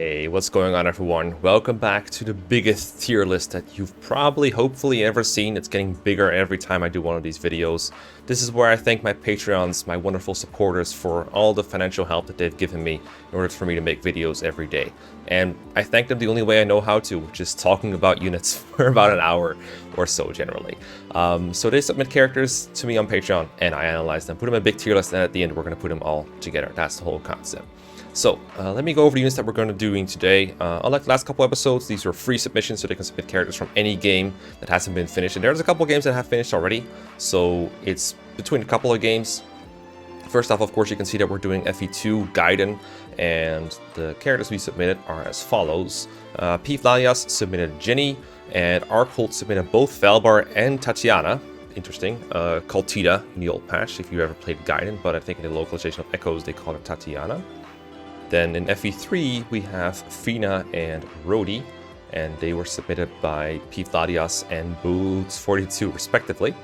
Hey, what's going on everyone? Welcome back to the biggest tier list that you've probably, hopefully ever seen. It's getting bigger every time I do one of these videos. This is where I thank my Patreons, my wonderful supporters, for all the financial help that they've given me in order for me to make videos every day. And I thank them the only way I know how to, which is talking about units for about an hour or so generally. So they submit characters to me on Patreon and I analyze them, put them in a big tier list, and at the end we're going to put them all together. That's the whole concept. So, let me go over the units that we're going to be doing today. Unlike the last couple episodes, these are free submissions, so they can submit characters from any game that hasn't been finished. And there's a couple games that have finished already, so it's between a couple of games. First off, of course, you can see that we're doing FE2 Gaiden, and the characters we submitted are as follows. P. Vladias submitted Jenny, and Arkholt submitted both Valbar and Tatiana. Interesting. Called Tita in the old patch, if you ever played Gaiden, but I think in the localization of Echoes they call her Tatiana. Then in FE3, we have Fina and Rodi, and they were submitted by P. Vladias and Boots42 respectively.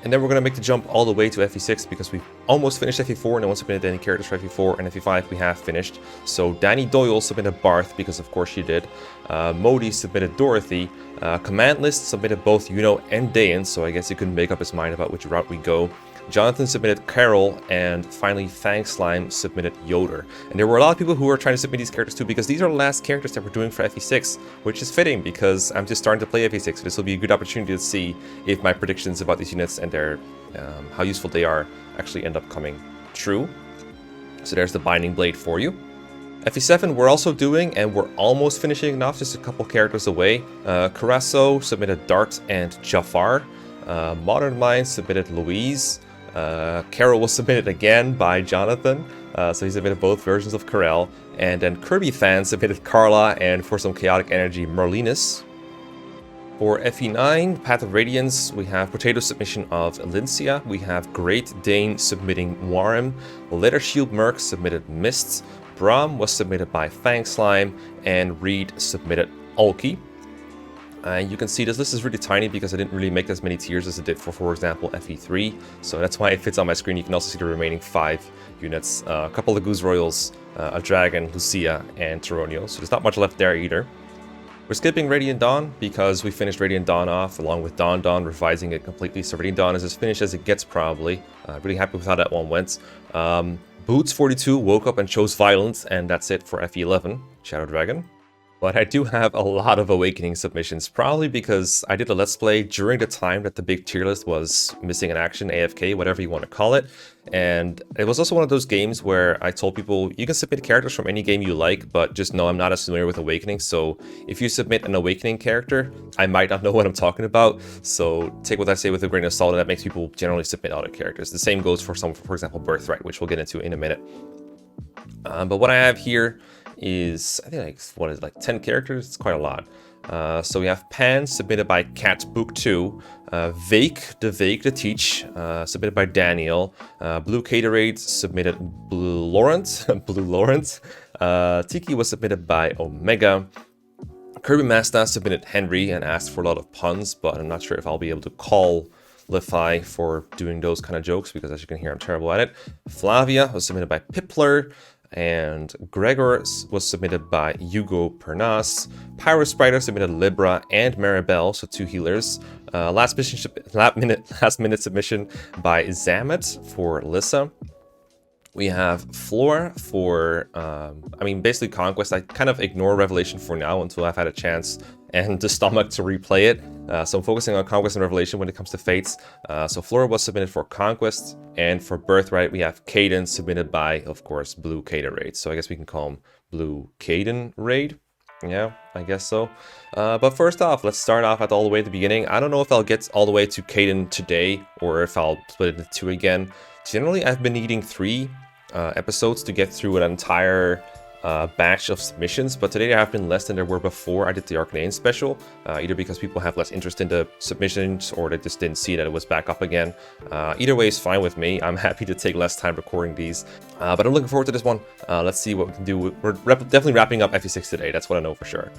And then we're going to make the jump all the way to FE6 because we've almost finished FE4, no one submitted any characters for FE4, and FE5 we have finished. So Danny Doyle submitted Barth, because of course she did. Modi submitted Dorothy. Command List submitted both Yuno and Dayan, so I guess he couldn't make up his mind about which route we go. Jonathan submitted Carol, and finally Fang Slime submitted Yoder. And there were a lot of people who were trying to submit these characters too, because these are the last characters that we're doing for FE6, which is fitting because I'm just starting to play FE6, so this will be a good opportunity to see if my predictions about these units and their how useful they are actually end up coming true. So there's the Binding Blade for you. FE7 we're also doing, and we're almost finishing off, just a couple characters away. Carasso submitted Dart and Jafar. Modern Minds submitted Louise. Carol was submitted again by Jonathan, so he submitted both versions of Karel. And then Kirby Fan submitted Carla, and for some chaotic energy, Merlinus. For FE9, Path of Radiance, we have Potato submission of Elincia. We have Great Dane submitting Warren. Leather Shield Merc submitted Mists. Braum was submitted by Fang Slime, and Reed submitted Ulki. And you can see this list is really tiny because I didn't really make as many tiers as it did for example, FE3. So that's why it fits on my screen. You can also see the remaining 5 units. A couple of Goose Royals, a Dragon, Lucia, and Tyronio. So there's not much left there either. We're skipping Radiant Dawn because we finished Radiant Dawn off along with Dawn Dawn, revising it completely. So Radiant Dawn is as finished as it gets probably. Really happy with how that one went. Boots42 woke up and chose Violence, and that's it for FE11, Shadow Dragon. But I do have a lot of Awakening submissions, probably because I did a Let's Play during the time that the big tier list was missing in action, AFK, whatever you want to call it. And it was also one of those games where I told people, you can submit characters from any game you like, but just know I'm not as familiar with Awakening, so if you submit an Awakening character, I might not know what I'm talking about, so take what I say with a grain of salt, and that makes people generally submit other characters. The same goes for some, for example, Birthright, which we'll get into in a minute. But what I have here is, I think, like 10 characters? It's quite a lot. So we have Pan, submitted by Cat Book 2. Vake the Teach, submitted by Daniel. Blue Caterade, submitted Blue Lawrence. Blue Lawrence. Tiki was submitted by Omega. Kirby Masta submitted Henry and asked for a lot of puns, but I'm not sure if I'll be able to call Lefy for doing those kind of jokes, because as you can hear, I'm terrible at it. Flavia was submitted by Pipler. And Gregor was submitted by Hugo Pernas. Pyro Spider submitted Libra and Maribel, so 2 healers. Last minute submission by Zamet for Lissa. We have Floor for, basically Conquest. I kind of ignore Revelation for now until I've had a chance and the stomach to replay it. So I'm focusing on Conquest and Revelation when it comes to Fates. So Flora was submitted for Conquest, and for Birthright we have Gaiden submitted by, of course, Blue Caterade. So I guess we can call him Blue Gaiden Raid. Yeah, I guess so. But first off, let's start off all the way at the beginning. I don't know if I'll get all the way to Gaiden today or if I'll split it into 2 again. Generally, I've been needing 3 episodes to get through an entire batch of submissions, but today there have been less than there were before I did the Arcanine special, either because people have less interest in the submissions or they just didn't see that it was back up again. Either way is fine with me. I'm happy to take less time recording these, but I'm looking forward to this one. Let's see what we can do. We're definitely wrapping up FE6 today, that's what I know for sure.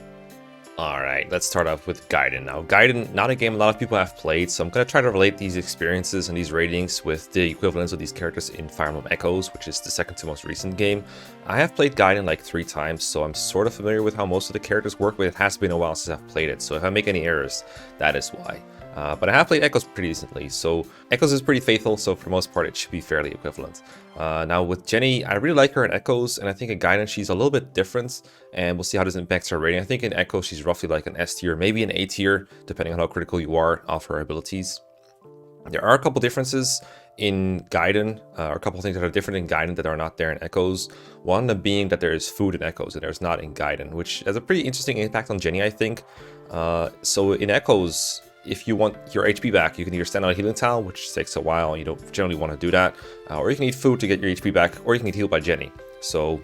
Alright, let's start off with Gaiden. Now, Gaiden, not a game a lot of people have played, so I'm going to try to relate these experiences and these ratings with the equivalents of these characters in Fire Emblem Echoes, which is the second to most recent game. I have played Gaiden like 3 times, so I'm sort of familiar with how most of the characters work, but it has been a while since I've played it, so if I make any errors, that is why. But I have played Echoes pretty decently, so Echoes is pretty faithful, so for the most part it should be fairly equivalent. Now with Jenny, I really like her in Echoes, and I think in Gaiden she's a little bit different, and we'll see how this impacts her rating. I think in Echoes she's roughly like an S tier, maybe an A tier, depending on how critical you are of her abilities. There are a couple differences in Gaiden, or a couple things that are different in Gaiden that are not there in Echoes. One of them being that there is food in Echoes and there's not in Gaiden, which has a pretty interesting impact on Jenny, I think. So in Echoes, if you want your HP back, you can either stand on a healing towel, which takes a while, and you don't generally want to do that, or you can eat food to get your HP back, or you can get healed by Jenny. So,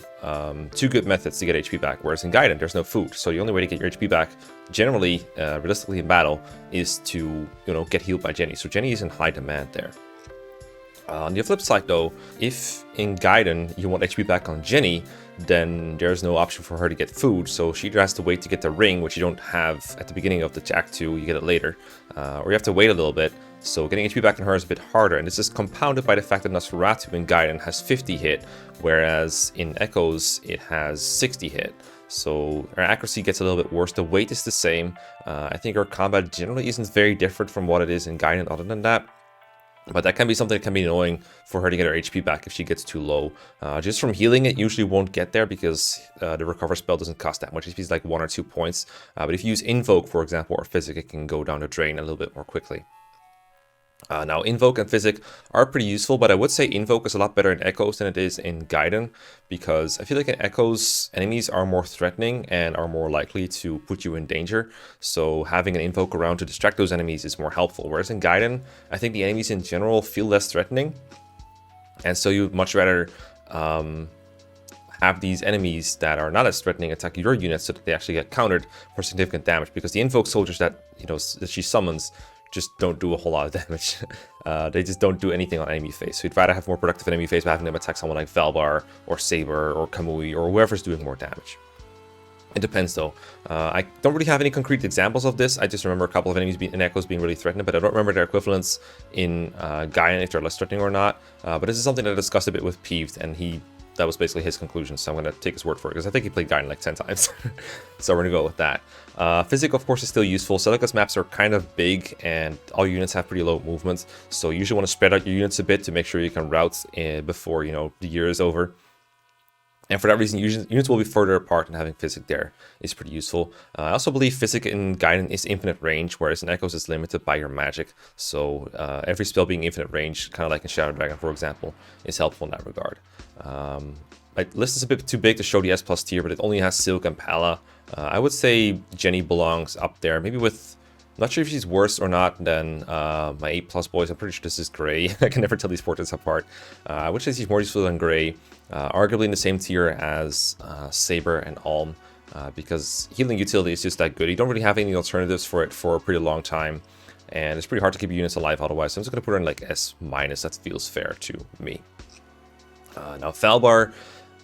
2 good methods to get HP back, whereas in Gaiden, there's no food. So the only way to get your HP back, generally, realistically in battle, is to, get healed by Jenny. So Jenny is in high demand there. On the flip side though, if in Gaiden you want HP back on Jenny, then there's no option for her to get food, so she either has to wait to get the ring, which you don't have at the beginning of the Act 2, you get it later, or you have to wait a little bit, so getting HP back on her is a bit harder, and this is compounded by the fact that Nosferatu in Gaiden has 50 hit, whereas in Echoes it has 60 hit. So her accuracy gets a little bit worse, the weight is the same, I think her combat generally isn't very different from what it is in Gaiden other than that. But that can be something that can be annoying for her to get her HP back if she gets too low. Just from healing, it usually won't get there because the recover spell doesn't cost that much. It's like 1 or 2 points. But if you use Invoke, for example, or Physic, it can go down the drain a little bit more quickly. Now, Invoke and Physic are pretty useful, but I would say Invoke is a lot better in Echoes than it is in Gaiden, because I feel like in Echoes, enemies are more threatening and are more likely to put you in danger, so having an Invoke around to distract those enemies is more helpful, whereas in Gaiden, I think the enemies in general feel less threatening, and so you'd much rather have these enemies that are not as threatening attack your units so that they actually get countered for significant damage, because the Invoke soldiers that, that she summons just don't do a whole lot of damage. They just don't do anything on enemy phase. So you'd rather have more productive enemy phase by having them attack someone like Valbar or Saber or Kamui or whoever's doing more damage. It depends though. I don't really have any concrete examples of this. I just remember a couple of enemies in Echoes being really threatened, but I don't remember their equivalents in Gaiden if they're less threatening or not. But this is something that I discussed a bit with Peeved, and that was basically his conclusion, so I'm going to take his word for it, because I think he played Gaiden like 10 times. So we're going to go with that. Physic, of course, is still useful. Celica's maps are kind of big, and all units have pretty low movement, so you usually want to spread out your units a bit to make sure you can route before, the year is over. And for that reason, units will be further apart, and having Physic there is pretty useful. I also believe Physic in Gaiden is infinite range, whereas in Echoes it's limited by your magic. So every spell being infinite range, kind of like in Shadow Dragon, for example, is helpful in that regard. My list is a bit too big to show the S+ tier, but it only has Silk and Pala. I would say Jenny belongs up there, maybe with... I'm not sure if she's worse or not than my 8+ boys. I'm pretty sure this is Gray. I can never tell these portraits apart. I would say she's more useful than Gray. Arguably in the same tier as Saber and Alm, because healing utility is just that good. You don't really have any alternatives for it for a pretty long time, and it's pretty hard to keep your units alive otherwise. So I'm just going to put her in like S-. That feels fair to me. Now Valbar,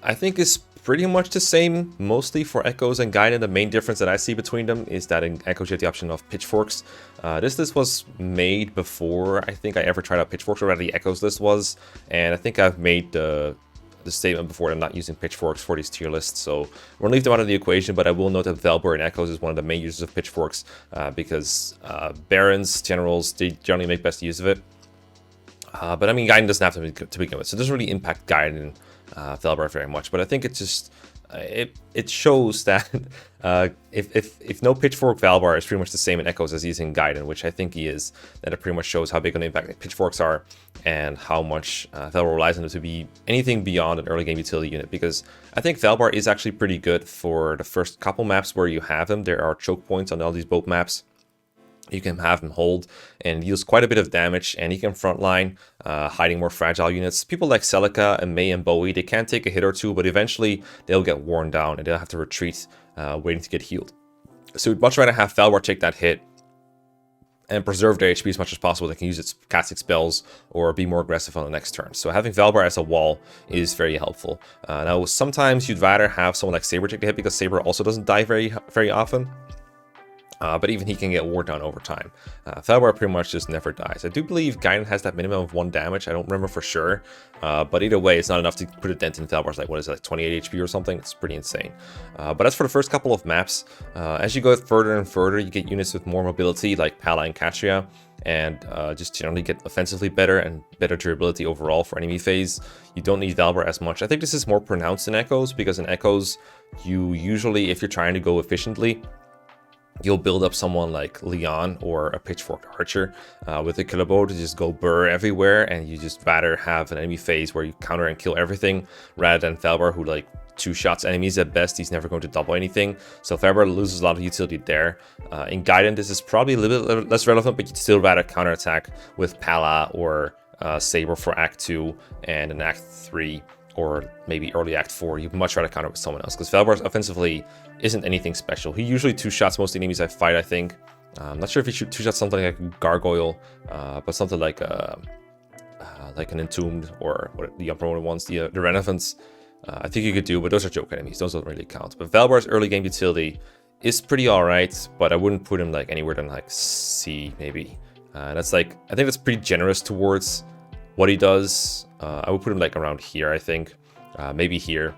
I think, is pretty much the same, mostly for Echoes and Gaiden. The main difference that I see between them is that in Echoes you have the option of pitchforks. This list was made before I think I ever tried out pitchforks, or rather the Echoes list was, and I think I've made the statement before that I'm not using pitchforks for these tier lists, so we're going to leave them out of the equation, but I will note that Valbar in Echoes is one of the main users of pitchforks, because Barons, Generals, they generally make best use of it. But I mean, Gaiden doesn't have to begin with, so it doesn't really impact Gaiden Valbar very much. But I think it just it shows that if no pitchfork Valbar is pretty much the same in Echoes as he's in Gaiden, which I think he is, then it pretty much shows how big an impact pitchforks are and how much Valbar relies on them to be anything beyond an early game utility unit. Because I think Valbar is actually pretty good for the first couple maps where you have him. There are choke points on all these boat maps. You can have him hold and deals quite a bit of damage, and he can frontline, hiding more fragile units. People like Celica and May and Bowie, they can take a hit or two, but eventually they'll get worn down and they'll have to retreat, waiting to get healed. So we'd much rather have Valbar take that hit and preserve their HP as much as possible. They can use its casting spells or be more aggressive on the next turn. So having Valbar as a wall is very helpful. Now, sometimes you'd rather have someone like Saber take the hit, because Saber also doesn't die very often. But even he can get wore down over time. Thalbar pretty much just never dies. I do believe Gaiden has that minimum of 1 damage. I don't remember for sure. But either way, it's not enough to put a dent in Thalbar's, like, what is it, like 28 HP or something? It's pretty insane. But that's for the first couple of maps. As you go further and further, you get units with more mobility, like Pala and Katria, and just generally get offensively better and better durability overall for enemy phase. You don't need Thalbar as much. I think this is more pronounced in Echoes, because in Echoes, you usually, if you're trying to go efficiently, you'll build up someone like Leon or a Pitchforked Archer with a killer bow to just go burr everywhere, and you just rather have an enemy phase where you counter and kill everything, rather than Thalbar, who like 2 shots enemies at best. He's never going to double anything, so Thalbar loses a lot of utility there. In Gaiden, this is probably a little bit less relevant, but you'd still rather counterattack with Pala or Saber for Act 2 and an Act 3, or maybe early Act 4. You'd much rather counter with someone else, because Thalbar offensively isn't anything special. He usually 2-shots most enemies I fight, I think. I'm not sure if he should 2-shot something like a Gargoyle, but something like an Entombed, or what the unpromoted ones, the Renovants. I think you could do, but those are joke enemies. Those don't really count. But Thalbar's early game utility is pretty alright, but I wouldn't put him like anywhere than like C, maybe. That's like, I think that's pretty generous towards what he does. I would put him like around here, I think. Maybe here.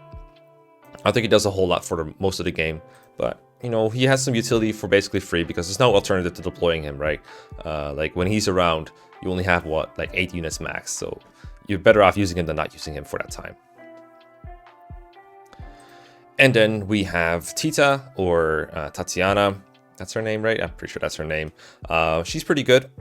I don't think he does a whole lot for most of the game, but you know, he has some utility for basically free, because there's no alternative to deploying him, right? Like when he's around, you only have what, like 8 units max, so you're better off using him than not using him for that time. And then we have Tita, or Tatiana. That's her name, right? I'm pretty sure that's her name. She's pretty good.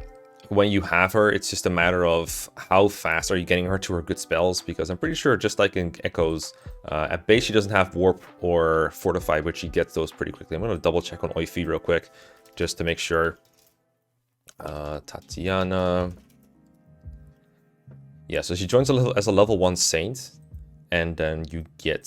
When you have her, it's just a matter of how fast are you getting her to her good spells, because I'm pretty sure, just like in Echoes, at base she doesn't have Warp or Fortify, but she gets those pretty quickly. I'm going to double check on Oifi real quick, just to make sure. Tatiana. Yeah, so she joins as a level 1 Saint, and then you get,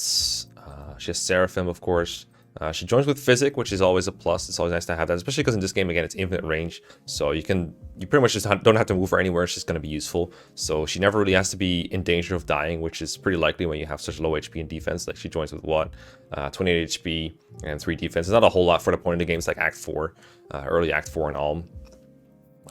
she has Seraphim, of course. She joins with Physic, which is always a plus. It's always nice to have that, especially because in this game, again, it's infinite range. So you pretty much just don't have to move her anywhere. It's just going to be useful. So she never really has to be in danger of dying, which is pretty likely when you have such low HP and defense. Like, she joins with what? 28 HP and 3 defense. It's not a whole lot for the point of the games like Act 4, early Act 4 and Alm.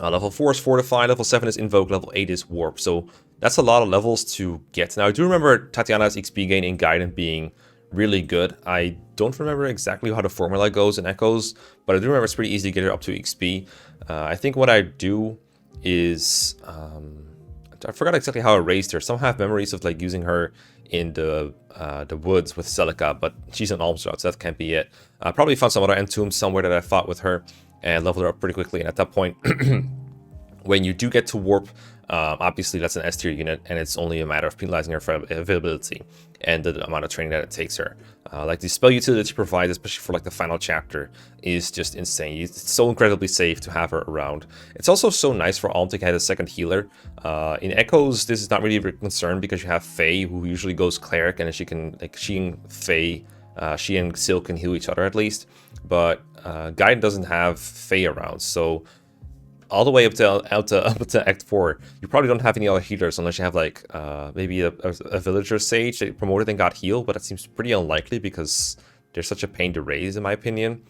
Level 4 is Fortify, level 7 is Invoke, level 8 is Warp. So that's a lot of levels to get. Now, I do remember Tatiana's XP gain in Gaiden being really good. I don't remember exactly how the formula goes in Echoes, but I do remember it's pretty easy to get her up to XP. I think what I do is, I forgot exactly how I raised her. Some have memories of like using her in the woods with Celica, but she's an Alms route, so that can't be it. I probably found some other Entombed somewhere that I fought with her and leveled her up pretty quickly, and at that point, when you do get to Warp, obviously that's an S tier unit, and it's only a matter of penalizing her for availability and the amount of training that it takes her. Like the spell utility that she provides, especially for like the final chapter, is just insane. It's so incredibly safe to have her around. It's also so nice for Alm to get a second healer. In Echoes, this is not really a concern, because you have Faye, who usually goes cleric, and she can, like, she and Faye, she and Syl can heal each other at least. But Gaiden doesn't have Faye around, so all the way up to Act 4, you probably don't have any other healers unless you have like maybe a villager sage that promoted and got healed, but that seems pretty unlikely because they're such a pain to raise, in my opinion.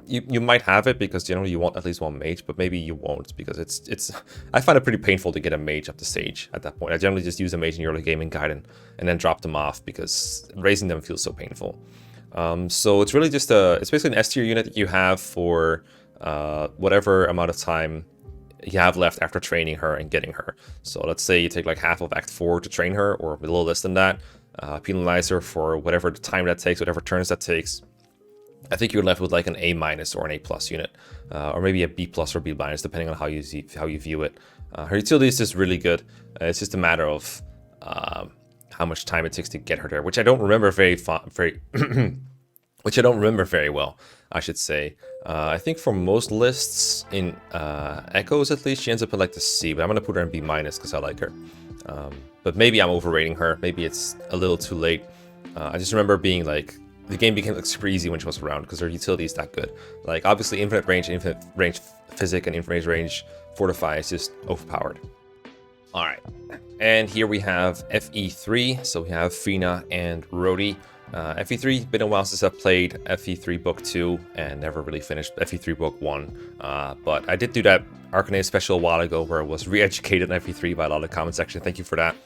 You might have it because generally you want at least 1 mage, but maybe you won't, because it's I find it pretty painful to get a mage up to stage at that point. I generally just use a mage in the early game in Gaiden and then drop them off because raising them feels so painful. So it's really just it's basically an S tier unit that you have for whatever amount of time you have left after training her and getting her. So let's say you take like half of Act 4 to train her, or a little less than that, penalize her for whatever the time that takes, whatever turns that takes. I think you're left with like an A- or an A+ unit, or maybe a B+ or B-, depending on how you view it. Her utility is just really good. It's just a matter of how much time it takes to get her there, which I don't remember which I don't remember very well, I should say. I think for most lists in Echoes, at least, she ends up in like the C, but I'm gonna put her in B- because I like her. But maybe I'm overrating her. Maybe it's a little too late. I just remember being like, the game became like super easy when she was around because her utility is that good. Like, obviously, infinite range physic, and infinite range fortify is just overpowered. All right, and here we have FE3. So we have Fina and Rhodey. FE3, been a while since I've played FE3 Book 2 and never really finished FE3 Book 1. But I did do that Arcanine special a while ago where I was re-educated in FE3 by a lot of the comment section. Thank you for that.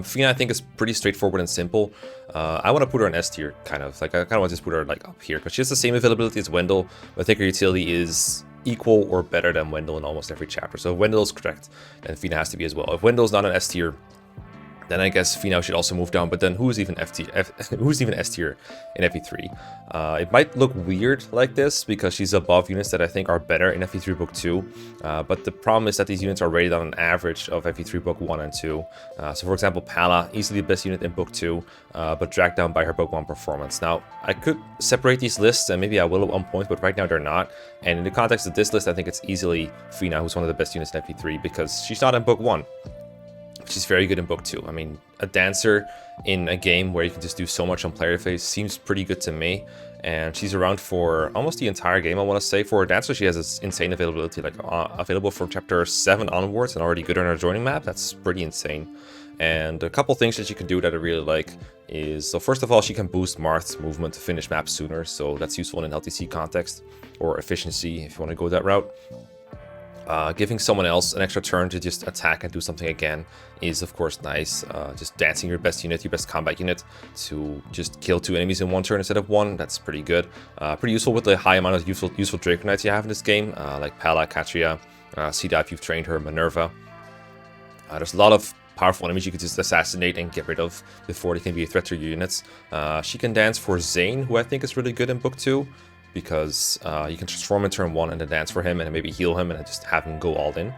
Fina, I think, is pretty straightforward and simple. I want to put her in S tier, kind of. Like, I kind of want to just put her like up here because she has the same availability as Wendell, but I think her utility is equal or better than Wendell in almost every chapter. So if Wendell's correct, then Fina has to be as well. If Wendell's not an S tier, then I guess Fina should also move down, but then who's even who's even S tier in FE3? It might look weird like this because she's above units that I think are better in FE3 Book 2, but the problem is that these units are rated on an average of FE3 Book 1 and 2. So for example, Pala, easily the best unit in Book 2, but dragged down by her Book 1 performance. Now, I could separate these lists, and maybe I will at one point, but right now they're not. And in the context of this list, I think it's easily Fina who's one of the best units in FE3 because she's not in Book 1. She's very good in Book 2. I mean, a dancer in a game where you can just do so much on player phase seems pretty good to me. And she's around for almost the entire game, I want to say. For a dancer, she has this insane availability, like available from Chapter 7 onwards and already good on her joining map. That's pretty insane. And a couple things that she can do that I really like is, so first of all, she can boost Marth's movement to finish maps sooner. So that's useful in an LTC context, or efficiency if you want to go that route. Giving someone else an extra turn to just attack and do something again is of course nice. Just dancing your best unit, your best combat unit, to just kill 2 enemies in 1 turn instead of 1, that's pretty good. Pretty useful with the high amount of useful Draconites you have in this game, like Pala, Katria, Sida if you've trained her, Minerva. There's a lot of powerful enemies you can just assassinate and get rid of before they can be a threat to your units. She can dance for Zane, who I think is really good in Book 2. Because you can transform in turn 1 and then dance for him and then maybe heal him and then just have him go all in.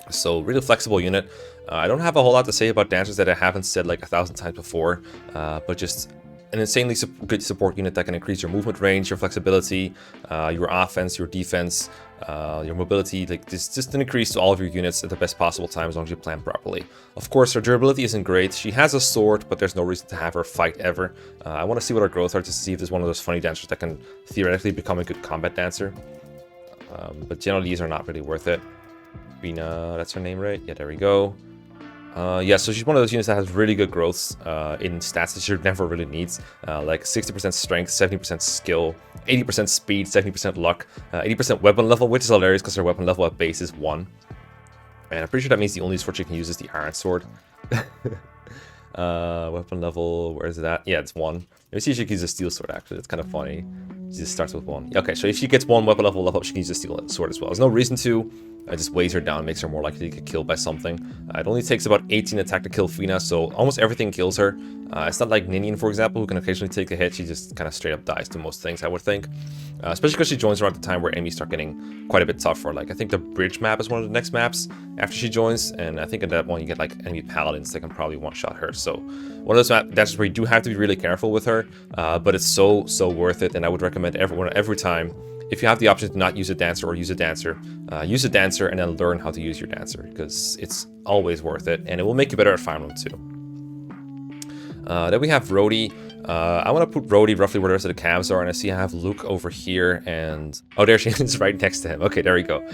So really flexible unit. I don't have a whole lot to say about dancers that I haven't said like 1,000 times before, but just an insanely good support unit that can increase your movement range, your flexibility, your offense, your defense, your mobility. Like this, just an increase to all of your units at the best possible time as long as you plan properly. Of course, her durability isn't great. She has a sword, but there's no reason to have her fight ever. I want to see what her growth are to see if there's one of those funny dancers that can theoretically become a good combat dancer. But generally, these are not really worth it. Rina, that's her name, right? Yeah, there we go. Yeah, so she's one of those units that has really good growths in stats that she never really needs, like 60% strength, 70% skill, 80% speed, 70% luck, 80% weapon level, which is hilarious because her weapon level at base is 1. And I'm pretty sure that means the only sword she can use is the Iron Sword. Weapon level, where is it at? Yeah, it's 1. Let me see if she can use a Steel Sword, actually. It's kind of funny. She just starts with 1. Okay, so if she gets 1 weapon level up, she can use a Steel Sword as well. There's no reason to. It just weighs her down, makes her more likely to get killed by something. It only takes about 18 attack to kill Fina, so almost everything kills her. It's not like Ninian, for example, who can occasionally take a hit. She just kind of straight up dies to most things, I would think. Especially because she joins around the time where enemies start getting quite a bit tougher. Like, I think the bridge map is one of the next maps after she joins, and I think in that one you get like enemy paladins that can probably one-shot her. So one of those maps where you do have to be really careful with her, but it's so worth it, and I would recommend everyone every time. If you have the option to not use a dancer or use a dancer and then learn how to use your dancer, because it's always worth it, and it will make you better at Fire Emblem too. Then we have Rhodey. I want to put Rhodey roughly where the rest of the calves are, and I see I have Luke over here, and oh, there she is, right next to him. Okay, there we go.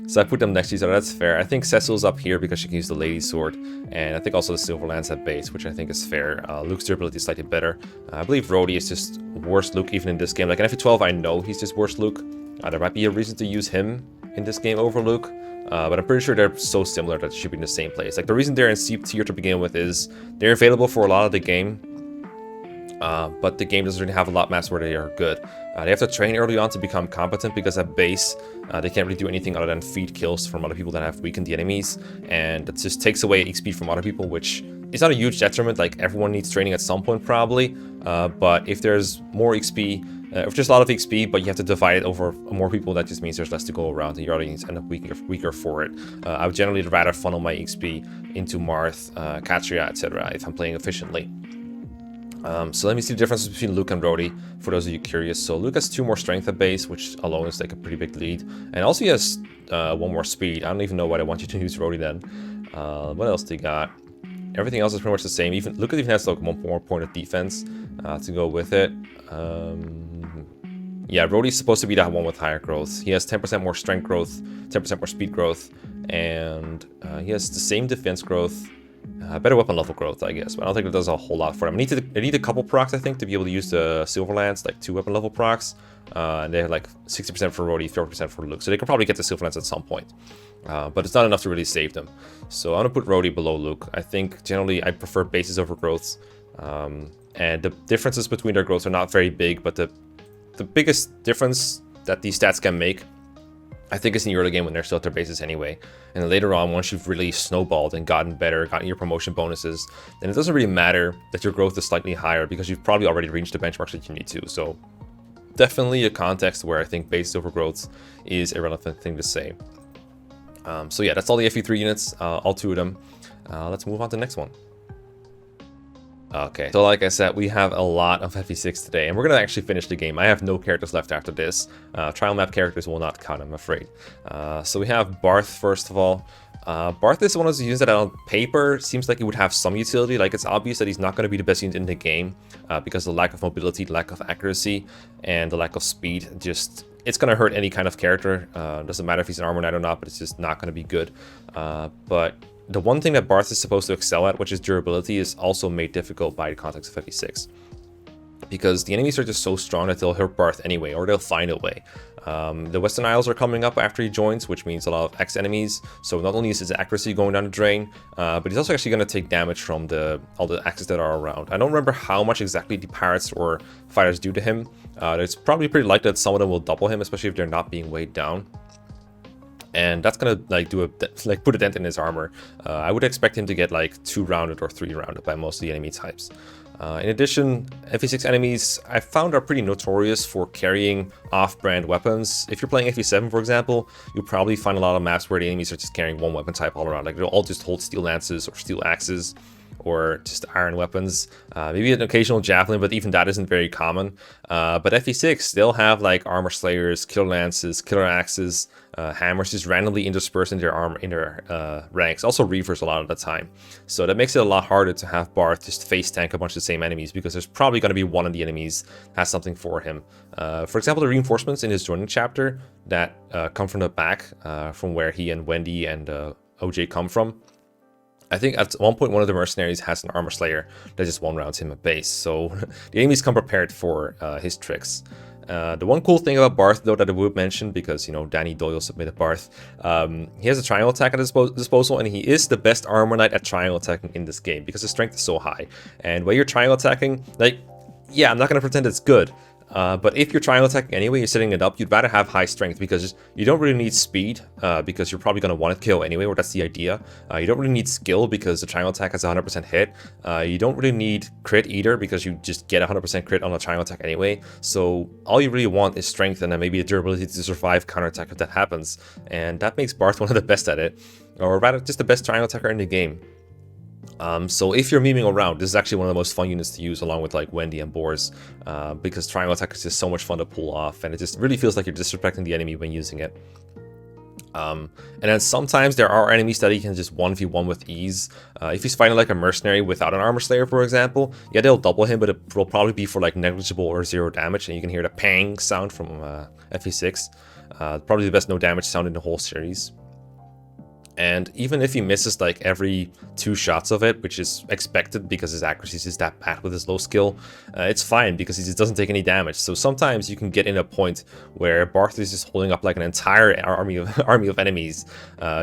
So I put them next to each other, that's fair. I think Cecil's up here because she can use the Lady Sword, and I think also the Silver Lance at base, which I think is fair. Luke's durability is slightly better. I believe Rhodey is just worse Luke even in this game. Like in FE12, I know he's just worse Luke. There might be a reason to use him in this game over Luke, but I'm pretty sure they're so similar that they should be in the same place. Like the reason they're in C tier to begin with is they're available for a lot of the game, but the game doesn't really have a lot of maps where they are good. They have to train early on to become competent because at base, they can't really do anything other than feed kills from other people that have weakened the enemies, and it just takes away XP from other people, which is not a huge detriment. Like everyone needs training at some point probably, but if there's more XP, if there's a lot of XP, but you have to divide it over more people, that just means there's less to go around, and your audience end up weaker for it. I would generally rather funnel my XP into Marth, Katria, etc. if I'm playing efficiently. So let me see the differences between Luke and Rhodey, for those of you curious. So Luke has 2 more strength at base, which alone is like a pretty big lead. And also he has 1 more speed. I don't even know why I want you to use Rhodey then. What else they got? Everything else is pretty much the same. Even Luke even has like 1 more point of defense to go with it. Yeah, Rhodey's supposed to be that one with higher growth. He has 10% more strength growth, 10% more speed growth, and he has the same defense growth Better weapon level growth, I guess, but I don't think it does a whole lot for them. I need a couple procs, I think, to be able to use the Silver Lance, like 2 weapon level procs. And they have like 60% for Rhodey, 30% for Luke. So they can probably get the Silver Lance at some point. But it's not enough to really save them. So I'm going to put Rhodey below Luke. I think generally I prefer bases over growths. And the differences between their growths are not very big, but the biggest difference that these stats can make, I think, is in the early game when they're still at their bases anyway. And then later on, once you've really snowballed and gotten better, gotten your promotion bonuses, then it doesn't really matter that your growth is slightly higher because you've probably already reached the benchmarks that you need to. So definitely a context where I think bases over growths is a relevant thing to say. So yeah, that's all the FE3 units, all 2 of them. Let's move on to the next one. Okay, so like I said, we have a lot of FE6 today, and we're going to actually finish the game. I have no characters left after this. Trial map characters will not count, I'm afraid. So we have Barth, first of all. Barth is one of those units that on paper seems like he would have some utility. Like, it's obvious that he's not going to be the best unit in the game because of the lack of mobility, the lack of accuracy, and the lack of speed. Just, it's going to hurt any kind of character. Doesn't matter if he's an armor knight or not, but it's just not going to be good. But the one thing that Barth is supposed to excel at, which is durability, is also made difficult by the context of FE6. Because the enemies are just so strong that they'll hurt Barth anyway, or they'll find a way. The Western Isles are coming up after he joins, which means a lot of X enemies. So not only is his accuracy going down the drain, but he's also actually going to take damage from all the X's that are around. I don't remember how much exactly the pirates or fighters do to him. It's probably pretty likely that some of them will double him, especially if they're not being weighed down. And that's gonna like put a dent in his armor. I would expect him to get like 2 rounded or 3 rounded by most of the enemy types. In addition, FE6 enemies I found are pretty notorious for carrying off-brand weapons. If you're playing FE7, for example, you'll probably find a lot of maps where the enemies are just carrying one weapon type all around. Like, they'll all just hold steel lances or steel axes, or just iron weapons, maybe an occasional javelin, but even that isn't very common. But FE6, they'll have like armor slayers, killer lances, killer axes, hammers just randomly interspersed in their ranks. Also reavers a lot of the time. So that makes it a lot harder to have Barth just face tank a bunch of the same enemies, because there's probably going to be one of the enemies that has something for him. For example, the reinforcements in his joining chapter that come from the back, from where he and Wendy and OJ come from. I think at one point one of the mercenaries has an armor slayer that just one-rounds him a base, so the enemies come prepared for his tricks. The one cool thing about Barth, though, that I would mention, because, you know, Danny Doyle submitted Barth, he has a triangle attack at his disposal, and he is the best armor knight at triangle attacking in this game, because his strength is so high. And when you're triangle attacking, like, yeah, I'm not going to pretend it's good, but if you're triangle attacking anyway, you're setting it up, you'd rather have high strength, because you don't really need speed, because you're probably going to want to kill anyway, or that's the idea. You don't really need skill, because the triangle attack has a 100% hit. You don't really need crit either, because you just get 100% crit on a triangle attack anyway. So all you really want is strength, and then maybe a durability to survive counterattack if that happens. And that makes Barth one of the best at it, or rather just the best triangle attacker in the game. So if you're memeing around, this is actually one of the most fun units to use, along with like Wendy and Boars, because triangle attack is just so much fun to pull off, and it just really feels like you're disrespecting the enemy when using it. And then sometimes there are enemies that he can just 1v1 with ease. If he's fighting like a mercenary without an armor slayer, for example, yeah, they'll double him, but it will probably be for like negligible or 0 damage, and you can hear the pang sound from FE6. Probably the best no damage sound in the whole series. And even if he misses like every 2 shots of it, which is expected because his accuracy is just that bad with his low skill, it's fine because he just doesn't take any damage. So sometimes you can get in a point where Barth is just holding up like an entire army of enemies,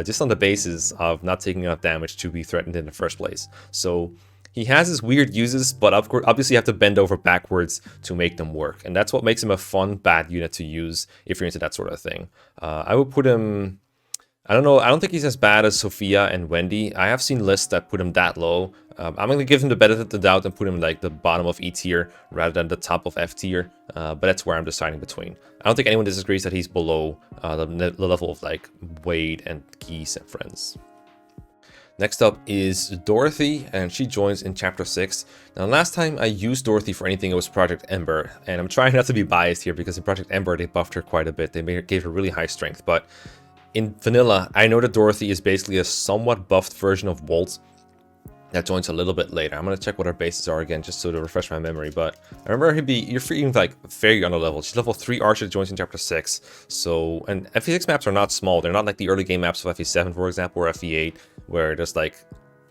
just on the basis of not taking enough damage to be threatened in the first place. So he has his weird uses, but of course, obviously you have to bend over backwards to make them work. And that's what makes him a fun, bad unit to use if you're into that sort of thing. I would put him... I don't know, I don't think he's as bad as Sophia and Wendy. I have seen lists that put him that low. I'm going to give him the benefit of the doubt and put him like the bottom of E tier rather than the top of F tier. But that's where I'm deciding between. I don't think anyone disagrees that he's below the level of like Wade and Geese and friends. Next up is Dorothy, and she joins in Chapter 6. Now, last time I used Dorothy for anything, it was Project Ember, and I'm trying not to be biased here because in Project Ember they buffed her quite a bit. They gave her really high strength, but in vanilla, I know that Dorothy is basically a somewhat buffed version of Walt that joins a little bit later. I'm going to check what her bases are again, just so to refresh my memory. But I remember you're feeling like very under level. She's level 3 archer that joins in Chapter 6. So, and FE6 maps are not small. They're not like the early game maps of FE7, for example, or FE8, where there's like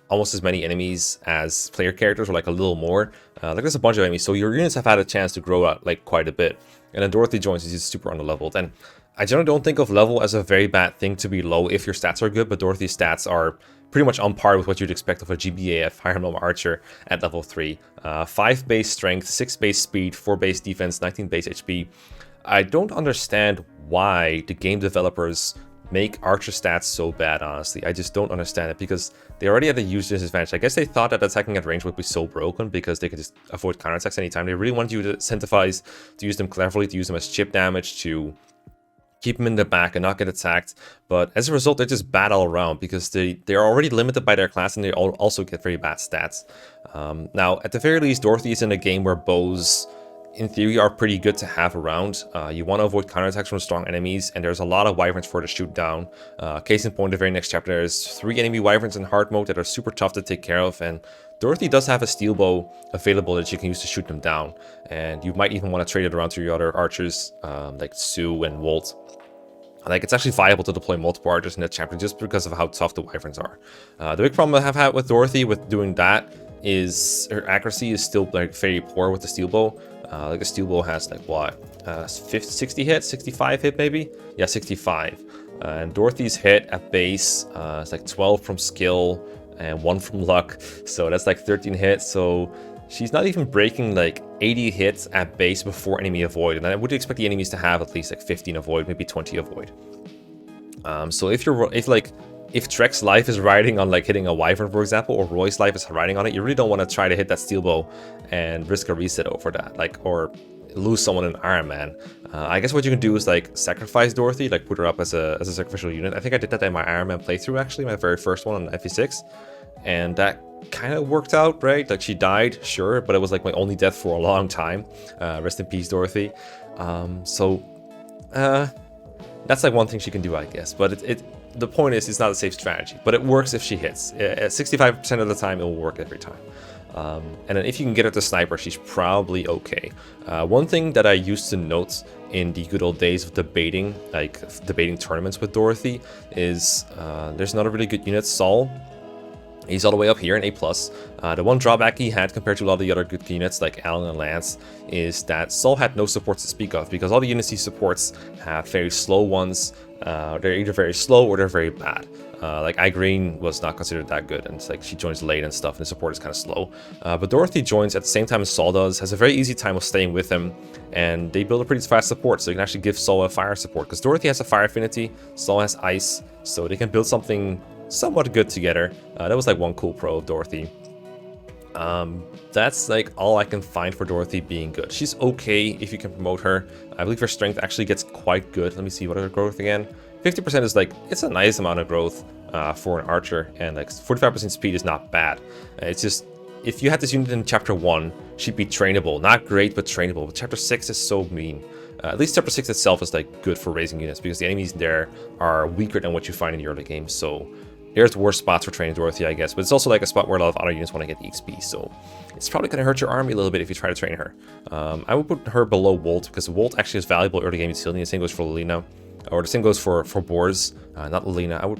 almost as many enemies as player characters, or like a little more. Like there's a bunch of enemies, so your units have had a chance to grow out like quite a bit. And then Dorothy joins, is just super underleveled. And I generally don't think of level as a very bad thing to be low if your stats are good, but Dorothy's stats are pretty much on par with what you'd expect of a GBAF Fire Emblem Archer at level 3. 5 base strength, 6 base speed, 4 base defense, 19 base HP. I don't understand why the game developers make Archer stats so bad, honestly. I just don't understand it, because they already had a huge disadvantage. I guess they thought that attacking at range would be so broken because they could just avoid counterattacks anytime. They really wanted you to incentivize to use them cleverly, to use them as chip damage, to keep them in the back and not get attacked. But as a result, they're just bad all around, because they're already limited by their class, and they also get very bad stats. Now, at the very least, Dorothy is in a game where bows, in theory, are pretty good to have around. You want to avoid counterattacks from strong enemies, and there's a lot of wyverns for her to shoot down. Case in point, the very next chapter, there's 3 enemy wyverns in hard mode that are super tough to take care of, and Dorothy does have a steel bow available that you can use to shoot them down. And you might even want to trade it around to your other archers, like Sue and Walt. Like, it's actually viable to deploy multiple archers in that chapter just because of how tough the wyverns are. The big problem I have had with Dorothy with doing that is her accuracy is still like very poor with the steel bow. Like a steel bow has like what, 60 hit, 65 hit maybe? Yeah, 65. And Dorothy's hit at base is like 12 from skill and 1 from luck. So that's like 13 hits. So she's not even breaking like 80 hits at base before enemy avoid. And I would expect the enemies to have at least like 15 avoid, maybe 20 avoid. So if Trek's life is riding on like hitting a wyvern, for example, or Roy's life is riding on it, you really don't want to try to hit that steel bow and risk a reset over that, like, or lose someone in Iron Man. I guess what you can do is like sacrifice Dorothy, like put her up as a sacrificial unit. I think I did that in my Iron Man playthrough, actually, my very first one on FE6, and that kind of worked out, right? Like, she died, sure, but it was like my only death for a long time. Rest in peace, Dorothy. That's like one thing she can do, I guess, but the point is, it's not a safe strategy, but it works if she hits. At 65% of the time, it will work every time. And then if you can get her to sniper, she's probably okay. One thing that I used to note in the good old days of debating tournaments with Dorothy is there's another really good unit, Saul. He's all the way up here in A+. The one drawback he had compared to a lot of the other good units like Alan and Lance is that Saul had no supports to speak of, because all the units he supports have very slow ones. They're either very slow or they're very bad. Like Green was not considered that good, and it's like she joins late and stuff, and the support is kind of slow. But Dorothy joins at the same time as Saul does, has a very easy time of staying with him, and they build a pretty fast support, so you can actually give Saul a fire support, because Dorothy has a fire affinity, Saul has ice, so they can build something somewhat good together. That was like one cool pro of Dorothy. That's like all I can find for Dorothy being good. She's okay if you can promote her. I believe her strength actually gets quite good. Let me see, what are her growth again? 50% is like, it's a nice amount of growth for an archer, and like 45% speed is not bad. It's just, if you had this unit in chapter 1, she'd be trainable. Not great, but trainable. But chapter 6 is so mean. At least chapter 6 itself is like good for raising units, because the enemies there are weaker than what you find in the early game. So there's the worst spots for training Dorothy, I guess. But it's also like a spot where a lot of other units want to get the XP. So it's probably going to hurt your army a little bit if you try to train her. I would put her below Walt, because Walt actually is valuable early game utility. The same goes for Lilina. Or the same goes for Boars, not Lilina. I'm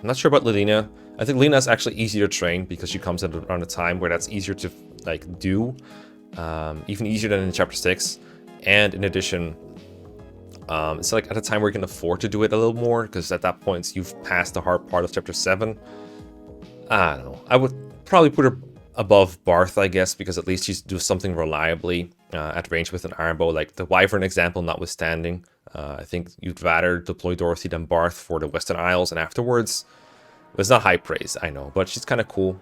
not sure about Lilina. I think Lilina is actually easier to train, because she comes at around a time where that's easier to like do. Even easier than in chapter 6. And in addition, it's like at a time where you can afford to do it a little more, because at that point you've passed the hard part of chapter 7. I don't know. I would probably put her above Barth, I guess, because at least she's doing something reliably at range with an iron bow, like the Wyvern example notwithstanding. I think you'd rather deploy Dorothy than Barth for the Western Isles, and afterwards, it's not high praise, I know, but she's kind of cool.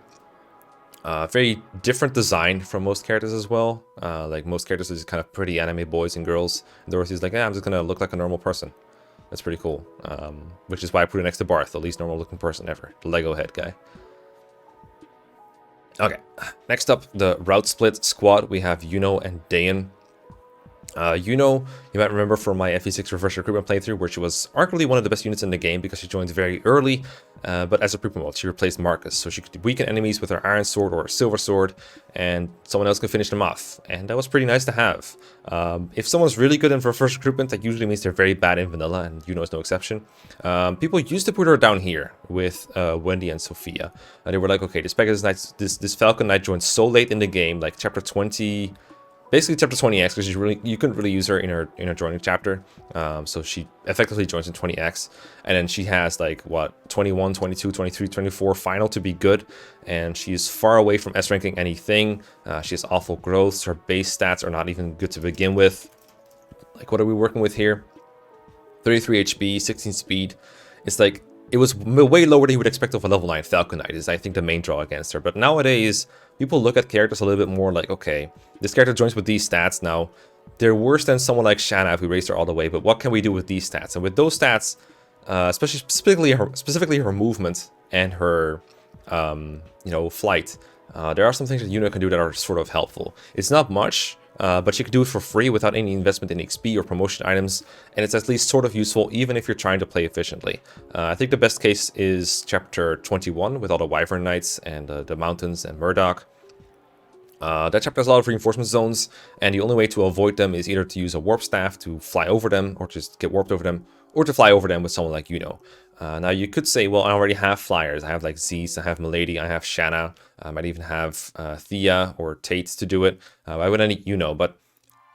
Very different design from most characters as well. Like most characters are just kind of pretty anime boys and girls. And Dorothy's like, yeah, I'm just gonna look like a normal person. That's pretty cool. Which is why I put it next to Barth, the least normal looking person ever. The Lego head guy. Okay, next up, the Route Split squad. We have Yuno and Dayan. You might remember from my FE6 refresher recruitment playthrough, where she was arguably one of the best units in the game because she joined very early, but as a pre-promote, she replaced Marcus, so she could weaken enemies with her iron sword or her silver sword, and someone else could finish them off, and that was pretty nice to have. If someone's really good in refresher recruitment, that usually means they're very bad in vanilla, and is no exception. People used to put her down here with Wendy and Sophia, and they were like, okay, this Pegasus Knight, this Falcon Knight joined so late in the game, like chapter 20. Basically chapter 20x, because you couldn't really use her in her joining chapter, so she effectively joins in 20x, and then she has like what 21, 22, 23, 24 final to be good, and she's far away from S ranking anything. She has awful growths. Her base stats are not even good to begin with. Like, what are we working with here? 33 HP, 16 speed. It's like, it was way lower than you would expect of a level 9 Falcon Knight, is I think the main draw against her. But nowadays, people look at characters a little bit more like, okay, this character joins with these stats now. They're worse than someone like Shanna if we raised her all the way, but what can we do with these stats? And with those stats, especially specifically her movement and her, flight, there are some things that Yuna can do that are sort of helpful. It's not much, but you can do it for free without any investment in XP or promotion items, and it's at least sort of useful even if you're trying to play efficiently. I think the best case is chapter 21 with all the Wyvern Knights and the mountains and Murdoch. That chapter has a lot of reinforcement zones, and the only way to avoid them is either to use a warp staff to fly over them, or just get warped over them, or to fly over them with someone like now you could say, well, I already have flyers. I have like Zeus, I have Milady, I have Shanna, I might even have Thea or Tate to do it. Why would I need but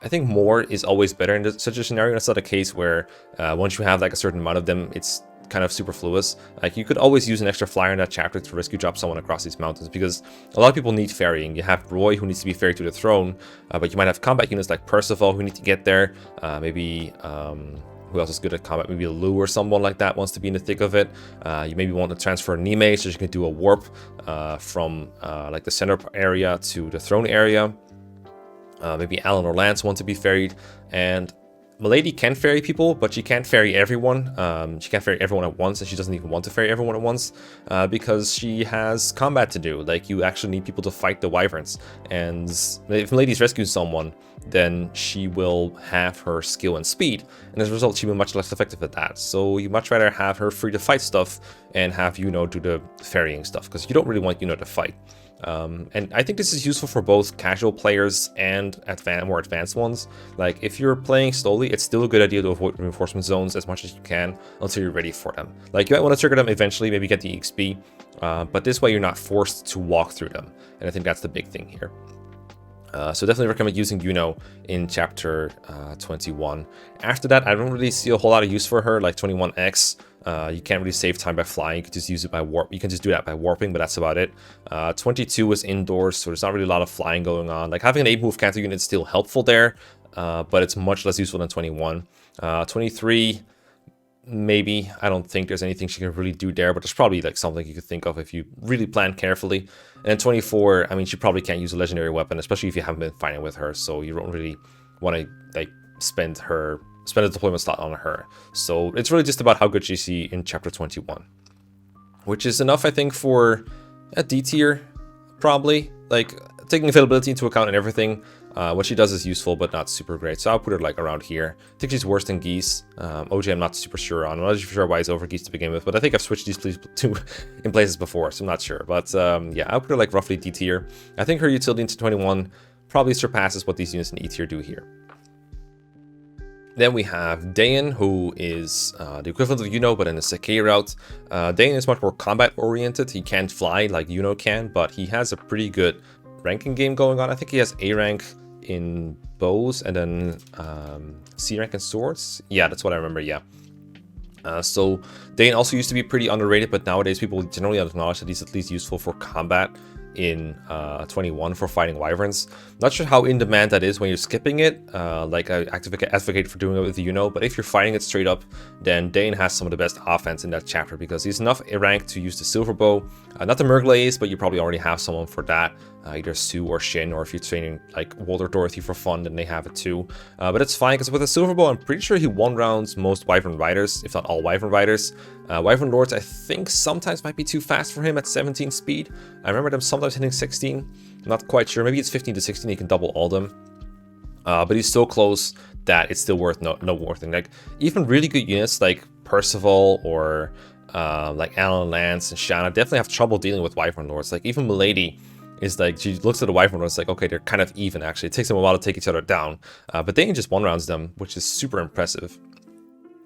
I think more is always better in such a scenario. That's not a case where once you have like a certain amount of them, it's kind of superfluous. Like, you could always use an extra flyer in that chapter to rescue drop someone across these mountains, because a lot of people need ferrying. You have Roy, who needs to be ferried to the throne, but you might have combat units like Percival who need to get there. Maybe who else is good at combat? Maybe Lou or someone like that wants to be in the thick of it. You maybe want to transfer Nime so you can do a warp from like the center area to the throne area. Maybe Alan or Lance want to be ferried, and Milady can ferry people, but she can't ferry everyone. She can't ferry everyone at once, and she doesn't even want to ferry everyone at once because she has combat to do. Like, you actually need people to fight the wyverns, and if Milady's rescuing someone, then she will have her skill and speed, and as a result, she'll be much less effective at that. So you much rather have her free to fight stuff and have do the ferrying stuff, because you don't really want to fight. And I think this is useful for both casual players and more advanced ones. Like, if you're playing slowly, it's still a good idea to avoid reinforcement zones as much as you can until you're ready for them. Like, you might want to trigger them eventually, maybe get the XP, but this way you're not forced to walk through them, and I think that's the big thing here. So definitely recommend using in chapter 21. After that, I don't really see a whole lot of use for her, like 21x. You can't really save time by flying. You can just use it by warp. You can just do that by warping, but that's about it. 22 is indoors, so there's not really a lot of flying going on. Like, having an 8-move counter unit is still helpful there, but it's much less useful than 21. 23, maybe. I don't think there's anything she can really do there, but there's probably like something you could think of if you really plan carefully. And 24, I mean, she probably can't use a legendary weapon, especially if you haven't been fighting with her, so you don't really want to like spend a deployment slot on her. So it's really just about how good she's in chapter 21, which is enough, I think, for a D tier, probably. Like, taking availability into account and everything, what she does is useful, but not super great. So I'll put her like around here. I think she's worse than Geese. OJ, I'm not super sure on. I'm not sure why he's over Geese to begin with, but I think I've switched these in places before, so I'm not sure. But yeah, I'll put her like roughly D tier. I think her utility into 21 probably surpasses what these units in E tier do here. Then we have Dayan, who is the equivalent of but in a Sakai route. Dayan is much more combat oriented. He can't fly like can, but he has a pretty good ranking game going on. I think he has A rank in bows and then C rank in swords. Yeah, that's what I remember, yeah. So Dayan also used to be pretty underrated, but nowadays people generally acknowledge that he's at least useful for combat in 21 for fighting wyverns. Not sure how in demand that is when you're skipping it, like I advocate for doing it with but if you're fighting it straight up, then Dayan has some of the best offense in that chapter, because he's enough A rank to use the silver bow, not the Murglaze, but you probably already have someone for that, either Sue or Shin, or if you're training like Walter Dorothy for fun, then they have it too. But it's fine, because with a silver bow, I'm pretty sure he one-rounds most wyvern riders, if not all wyvern riders. Wyvern Lords, I think, sometimes might be too fast for him at 17 speed. I remember them sometimes hitting 16. I'm not quite sure. Maybe it's 15 to 16. He can double all them. but he's so close that it's still worth noteworthy. Like even really good units like Percival or like Alan Lance and Shanna definitely have trouble dealing with Wyvern Lords. Like even Milady is like, she looks at the Wyvern Lords like, okay, they're kind of even actually. It takes them a while to take each other down, but they can just one-rounds them, which is super impressive.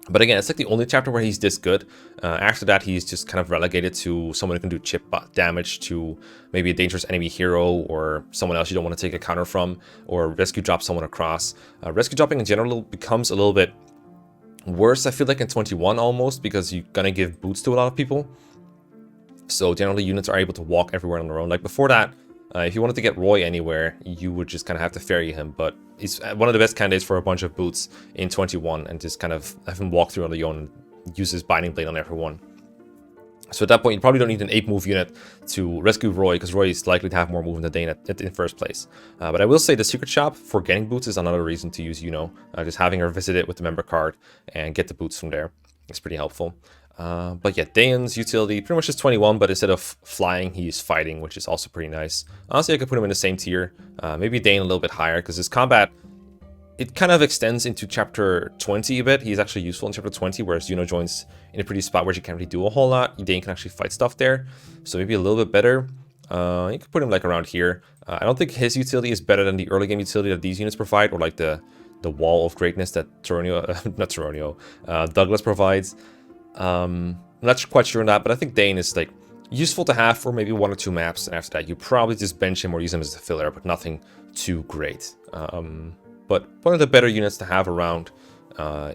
But again, it's like the only chapter where he's this good. After that, he's just kind of relegated to someone who can do chip damage to maybe a dangerous enemy hero or someone else you don't want to take a counter from, or rescue drop someone across. Rescue dropping in general becomes a little bit worse, I feel like, in 21 almost, because you're going to give boots to a lot of people. So generally, units are able to walk everywhere on their own. Like before that, if you wanted to get Roy anywhere, you would just kind of have to ferry him, but he's one of the best candidates for a bunch of boots in 21, and just kind of have him walk through on the own and use his Binding Blade on everyone. So at that point, you probably don't need an 8-move unit to rescue Roy, because Roy is likely to have more movement than Dane in first place. But I will say the secret shop for getting boots is another reason to use Yuno. Just having her visit it with the member card and get the boots from there is pretty helpful. But yeah, Dane's utility pretty much is 21, but instead of flying, he's fighting, which is also pretty nice. Honestly, I could put him in the same tier. Maybe Dane a little bit higher, because his combat, it kind of extends into chapter 20 a bit. He's actually useful in chapter 20, whereas Yuno joins in a pretty spot where she can't really do a whole lot. Dane can actually fight stuff there, so maybe a little bit better. You could put him like around here. I don't think his utility is better than the early game utility that these units provide, or like the wall of greatness that Douglas provides. I'm not quite sure on that, but I think Dane is like useful to have for maybe 1 or 2 maps, and after that you probably just bench him or use him as a filler, but nothing too great. But one of the better units to have around.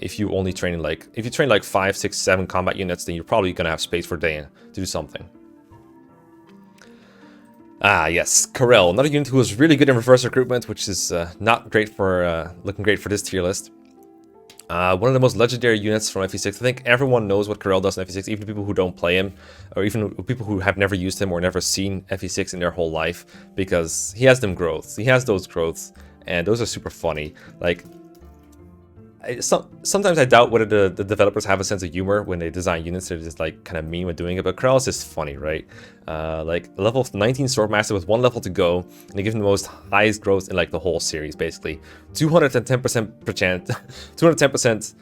If you only train if you train like 5, 6, 7 combat units, then you're probably gonna have space for Dane to do something. Ah, yes, Karel, another unit who was really good in reverse recruitment, which is not great for looking great for this tier list. One of the most legendary units from FE6. I think everyone knows what Karel does in FE6, even people who don't play him, or even people who have never used him or never seen FE6 in their whole life, because he has them growths. He has those growths, and those are super funny. Like, sometimes I doubt whether the developers have a sense of humor when they design units. They're just like kind of mean when doing it, but Karel is just funny, right? Like level 19 Swordmaster with 1 level to go, and they give him the most highest growth in like the whole series, basically 210% per chance, 210%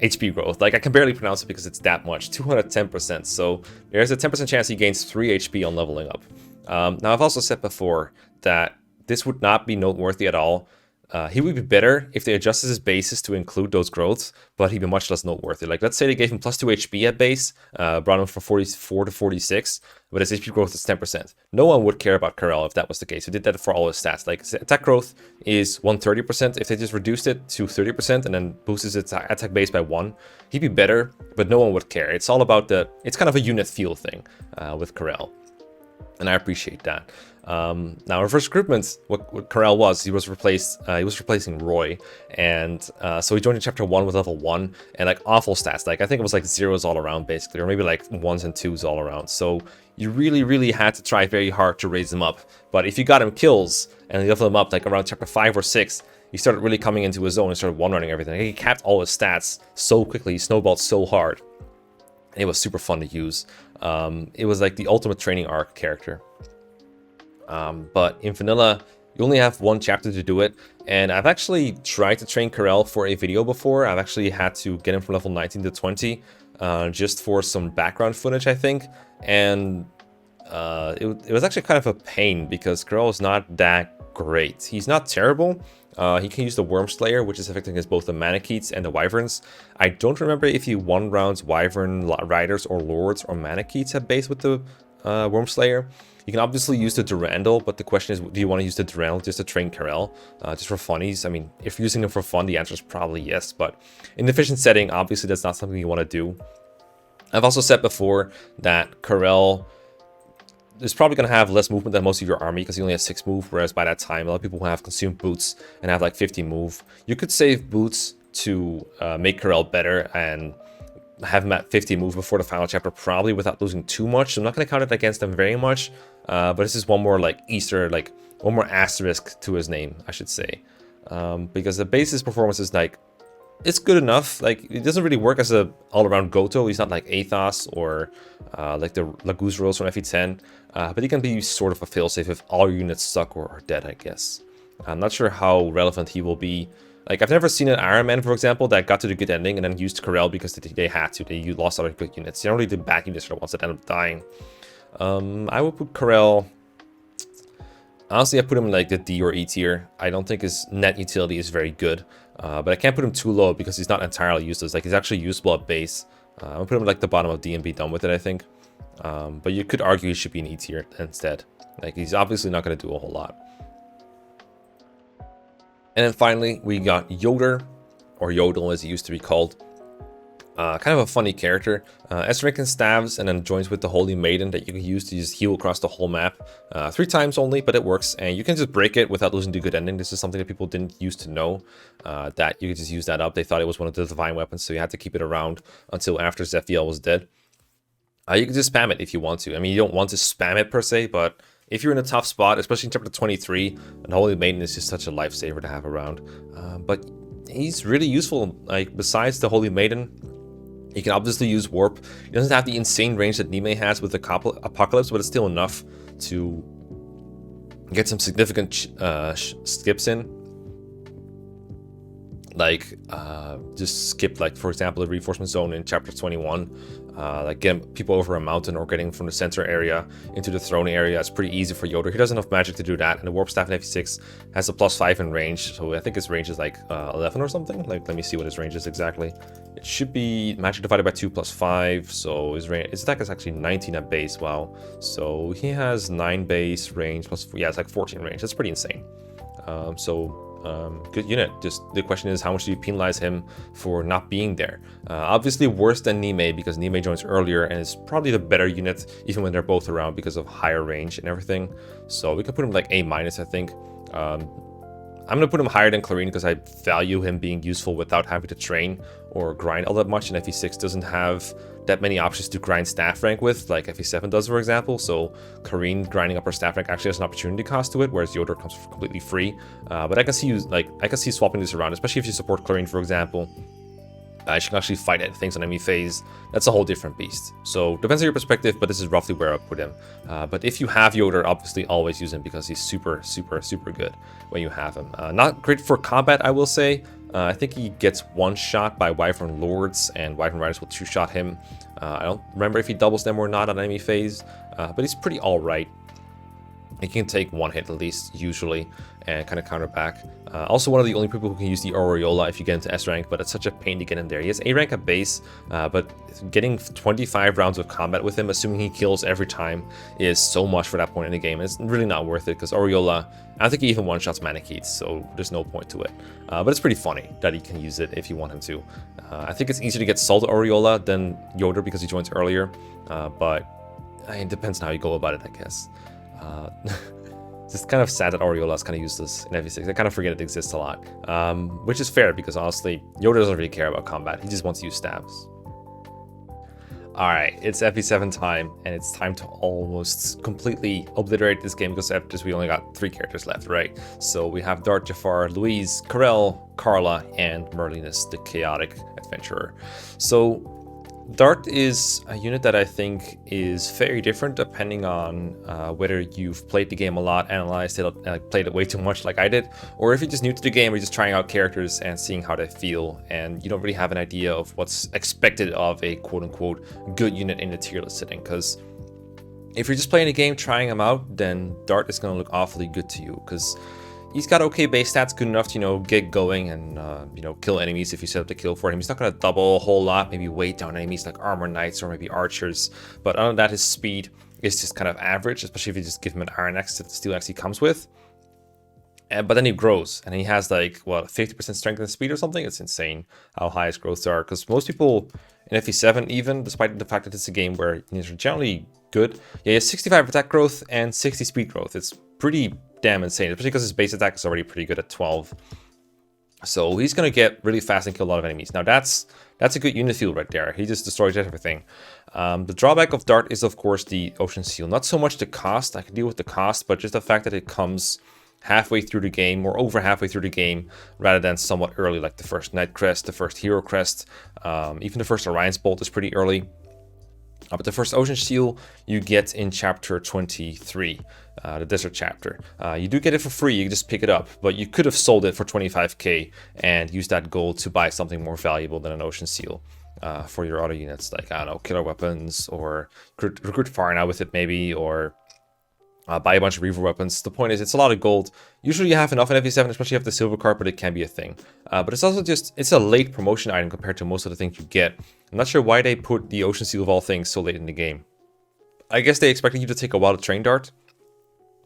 HP growth. Like I can barely pronounce it because it's that much, 210%. So there's a 10% chance he gains 3 HP on leveling up. Now I've also said before that this would not be noteworthy at all. He would be better if they adjusted his bases to include those growths, but he'd be much less noteworthy. Like, let's say they gave him plus 2 HP at base, brought him from 44 to 46, but his HP growth is 10%. No one would care about Karel if that was the case. We did that for all his stats. Like, his attack growth is 130%. If they just reduced it to 30% and then boosted its attack base by 1, he'd be better, but no one would care. It's all about it's kind of a unit feel thing with Karel, and I appreciate that. Now, reverse recruitment, what Karel was, he was replacing Roy, and so he joined in chapter 1 with level 1, and like awful stats. Like I think it was like 0s all around basically, or maybe like 1s and 2s all around. So you really had to try very hard to raise him up. But if you got him kills and you level him up like around chapter 5 or 6, he started really coming into his own and started one-running everything. He capped all his stats so quickly, he snowballed so hard, and it was super fun to use. It was like the ultimate training arc character. But in vanilla, you only have 1 chapter to do it, and I've actually tried to train Karel for a video before. I've actually had to get him from level 19 to 20 just for some background footage, I think, and it was actually kind of a pain because Karel is not that great. He's not terrible. He can use the Worm Slayer, which is effective against both the Manakeets and the Wyverns. I don't remember if he one-rounds Wyvern Riders or Lords or Manakeets at base with the Worm Slayer. You can obviously use the Durandal, but the question is, do you want to use the Durandal just to train Karel, just for funnies? I mean, if you're using them for fun, the answer is probably yes, but in the efficient setting, obviously that's not something you want to do. I've also said before that Karel is probably going to have less movement than most of your army because he only has 6 move, whereas by that time, a lot of people who have consumed boots and have like 50 move. You could save boots to make Karel better and have him at 50 move before the final chapter, probably without losing too much. So I'm not going to count it against them very much, but this is one more like Easter, like one more asterisk to his name, I should say, because the basis performance is like, it's good enough. Like, it doesn't really work as a all-around Goto. He's not like Athos or like the Laguzros from FE10, but he can be sort of a failsafe if all your units suck or are dead, I guess. I'm not sure how relevant he will be. Like, I've never seen an Iron Man, for example, that got to the good ending and then used Corel because they had to. They lost other good units. Generally, the bad units are the ones that end up dying. I would put Corel... Honestly, I put him in like the D or E tier. I don't think his net utility is very good. But I can't put him too low because he's not entirely useless. Like, he's actually usable at base. I'm going to put him like the bottom of D and be done with it, I think. But you could argue he should be an E tier instead. Like, he's obviously not going to do a whole lot. And then finally, we got Yoder, or Yodel as he used to be called. Kind of a funny character. S-rank and staves, and then joins with the Holy Maiden that you can use to just heal across the whole map. 3 times only, but it works. And you can just break it without losing the good ending. This is something that people didn't used to know, that you could just use that up. They thought it was one of the divine weapons, so you had to keep it around until after Zephiel was dead. You can just spam it if you want to. I mean, you don't want to spam it per se, but if you're in a tough spot, especially in chapter 23, and Holy Maiden is just such a lifesaver to have around. But he's really useful. Like, besides the Holy Maiden, he can obviously use Warp. He doesn't have the insane range that Nime has with the Apocalypse, but it's still enough to get some significant skips in. Like, just skip, like, for example, the reinforcement zone in chapter 21. Like, getting people over a mountain or getting from the center area into the throne area. It's pretty easy for Yoder. He doesn't have magic to do that. And the Warp Staff in FE6 has a +5 in range. So I think his range is like 11 or something. Like, let me see what his range is exactly. It should be magic divided by 2 +5. So his attack is actually 19 at base. Wow. So he has 9 base range plus, yeah, it's like 14 range. That's pretty insane. Good unit. Just the question is, how much do you penalize him for not being there? Obviously worse than Nime, because Nime joins earlier and is probably the better unit even when they're both around because of higher range and everything. So we can put him like A-, I think. I'm gonna put him higher than Clarine because I value him being useful without having to train or grind all that much, and FE6 doesn't have that many options to grind staff rank with, like FE7 does, for example. So Clarine grinding up her staff rank actually has an opportunity cost to it, whereas Yoder comes completely free. But I can see swapping this around, especially if you support Clarine, for example. She can actually fight at things on enemy phase. That's a whole different beast. So depends on your perspective, but this is roughly where I put him. But if you have Yoder, obviously always use him because he's super, super, super good when you have him. Not great for combat, I will say. I think he gets 1 shot by Wyvern Lords, and Wyvern Riders will 2-shot him. I don't remember if he doubles them or not on enemy phase, but he's pretty alright. He can take 1 hit at least, usually, and kind of counter back. Also one of the only people who can use the Aureola if you get into S rank, but it's such a pain to get in there. He has A rank at base, but getting 25 rounds of combat with him, assuming he kills every time, is so much for that point in the game. It's really not worth it, because Aureola, I don't think he even one-shots Manicheats, so there's no point to it. But it's pretty funny that he can use it if you want him to. I think it's easier to get Salt Aureola than Yoder because he joins earlier, but it depends on how you go about it, I guess. It's kind of sad that Aureola is kind of useless in FE6. I kind of forget it exists a lot, which is fair because honestly, Yoda doesn't really care about combat. He just wants to use stabs. Alright, it's FE7 time, and it's time to almost completely obliterate this game because after this we only got 3 characters left, right? So we have Dart, Jafar, Louise, Corel, Carla, and Merlinus, the chaotic adventurer. So Dart is a unit that I think is very different depending on whether you've played the game a lot, analyzed it, played it way too much like I did, or if you're just new to the game or you're just trying out characters and seeing how they feel, and you don't really have an idea of what's expected of a quote-unquote good unit in the tier list setting. Because if you're just playing the game, trying them out, then Dart is going to look awfully good to you, because he's got okay base stats, good enough to, get going and, kill enemies if you set up the kill for him. He's not going to double a whole lot, maybe weight down enemies like Armor Knights or maybe Archers. But other than that, his speed is just kind of average, especially if you just give him an Iron Axe that the Steel Axe he comes with. But then he grows, and he has like, what, 50% strength and speed or something? It's insane how high his growths are, because most people in FE7 even, despite the fact that it's a game where units are generally good, yeah, he has 65 attack growth and 60 speed growth. It's pretty damn insane, especially because his base attack is already pretty good at 12. So he's going to get really fast and kill a lot of enemies. Now that's a good unit field right there. He just destroys everything. The drawback of Dart is, of course, the Ocean Seal. Not so much the cost, I can deal with the cost, but just the fact that it comes halfway through the game or over halfway through the game rather than somewhat early, like the first Night Crest, the first Hero Crest, even the first Orion's Bolt is pretty early. But the first Ocean Seal you get in chapter 23, the desert chapter. You do get it for free, you can just pick it up, but you could have sold it for 25k and used that gold to buy something more valuable than an Ocean Seal for your other units, like, I don't know, killer weapons, or recruit Fire now with it maybe, or buy a bunch of Reaver weapons. The point is, it's a lot of gold. Usually you have enough in FE7, especially if you have the silver card, but it can be a thing. But it's also just, it's a late promotion item compared to most of the things you get. I'm not sure why they put the Ocean Seal of all things so late in the game. I guess they expected you to take a while to train Dart,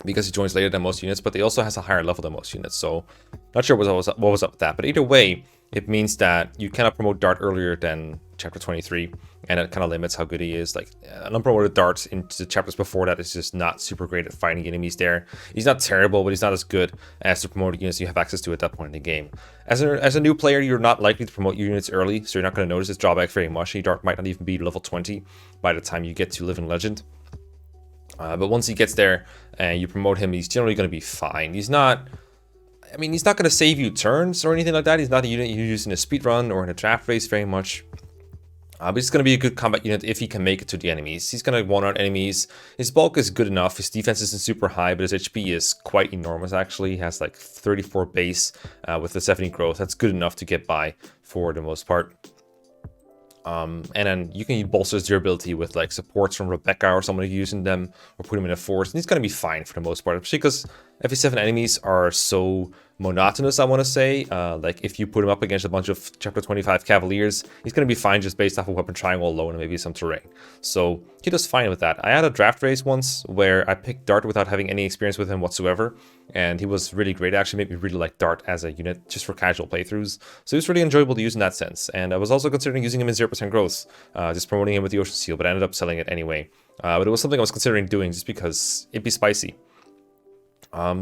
because he joins later than most units, but he also has a higher level than most units, so not sure what was up with that. But either way, it means that you cannot promote Dart earlier than chapter 23, and it kind of limits how good he is. Like, an unpromoted Dart into the chapters before that is just not super great at fighting enemies there. He's not terrible, but he's not as good as the promoted units you have access to at that point in the game. As a new player, you're not likely to promote your units early, so you're not going to notice this drawback very much. Dart might not even be level 20 by the time you get to Living Legend. But once he gets there and you promote him, he's generally going to be fine. He's not, I mean, he's not going to save you turns or anything like that. He's not a unit you use in a speed run or in a draft race very much. But he's going to be a good combat unit if he can make it to the enemies. He's going to one-out enemies. His bulk is good enough. His defense isn't super high, but his HP is quite enormous, actually. He has like 34 base with the 70 growth. That's good enough to get by for the most part. And then you can bolster his durability with like supports from Rebecca or somebody using them, or put him in a force, and he's going to be fine for the most part, especially because FE7 enemies are so monotonous, I want to say. Like, if you put him up against a bunch of chapter 25 Cavaliers, he's going to be fine just based off of weapon triangle alone and maybe some terrain. So he does fine with that. I had a draft race once where I picked Dart without having any experience with him whatsoever, and he was really great. It actually made me really like Dart as a unit just for casual playthroughs. So he was really enjoyable to use in that sense. And I was also considering using him in 0% growth, just promoting him with the Ocean Seal, but I ended up selling it anyway. But it was something I was considering doing just because it'd be spicy.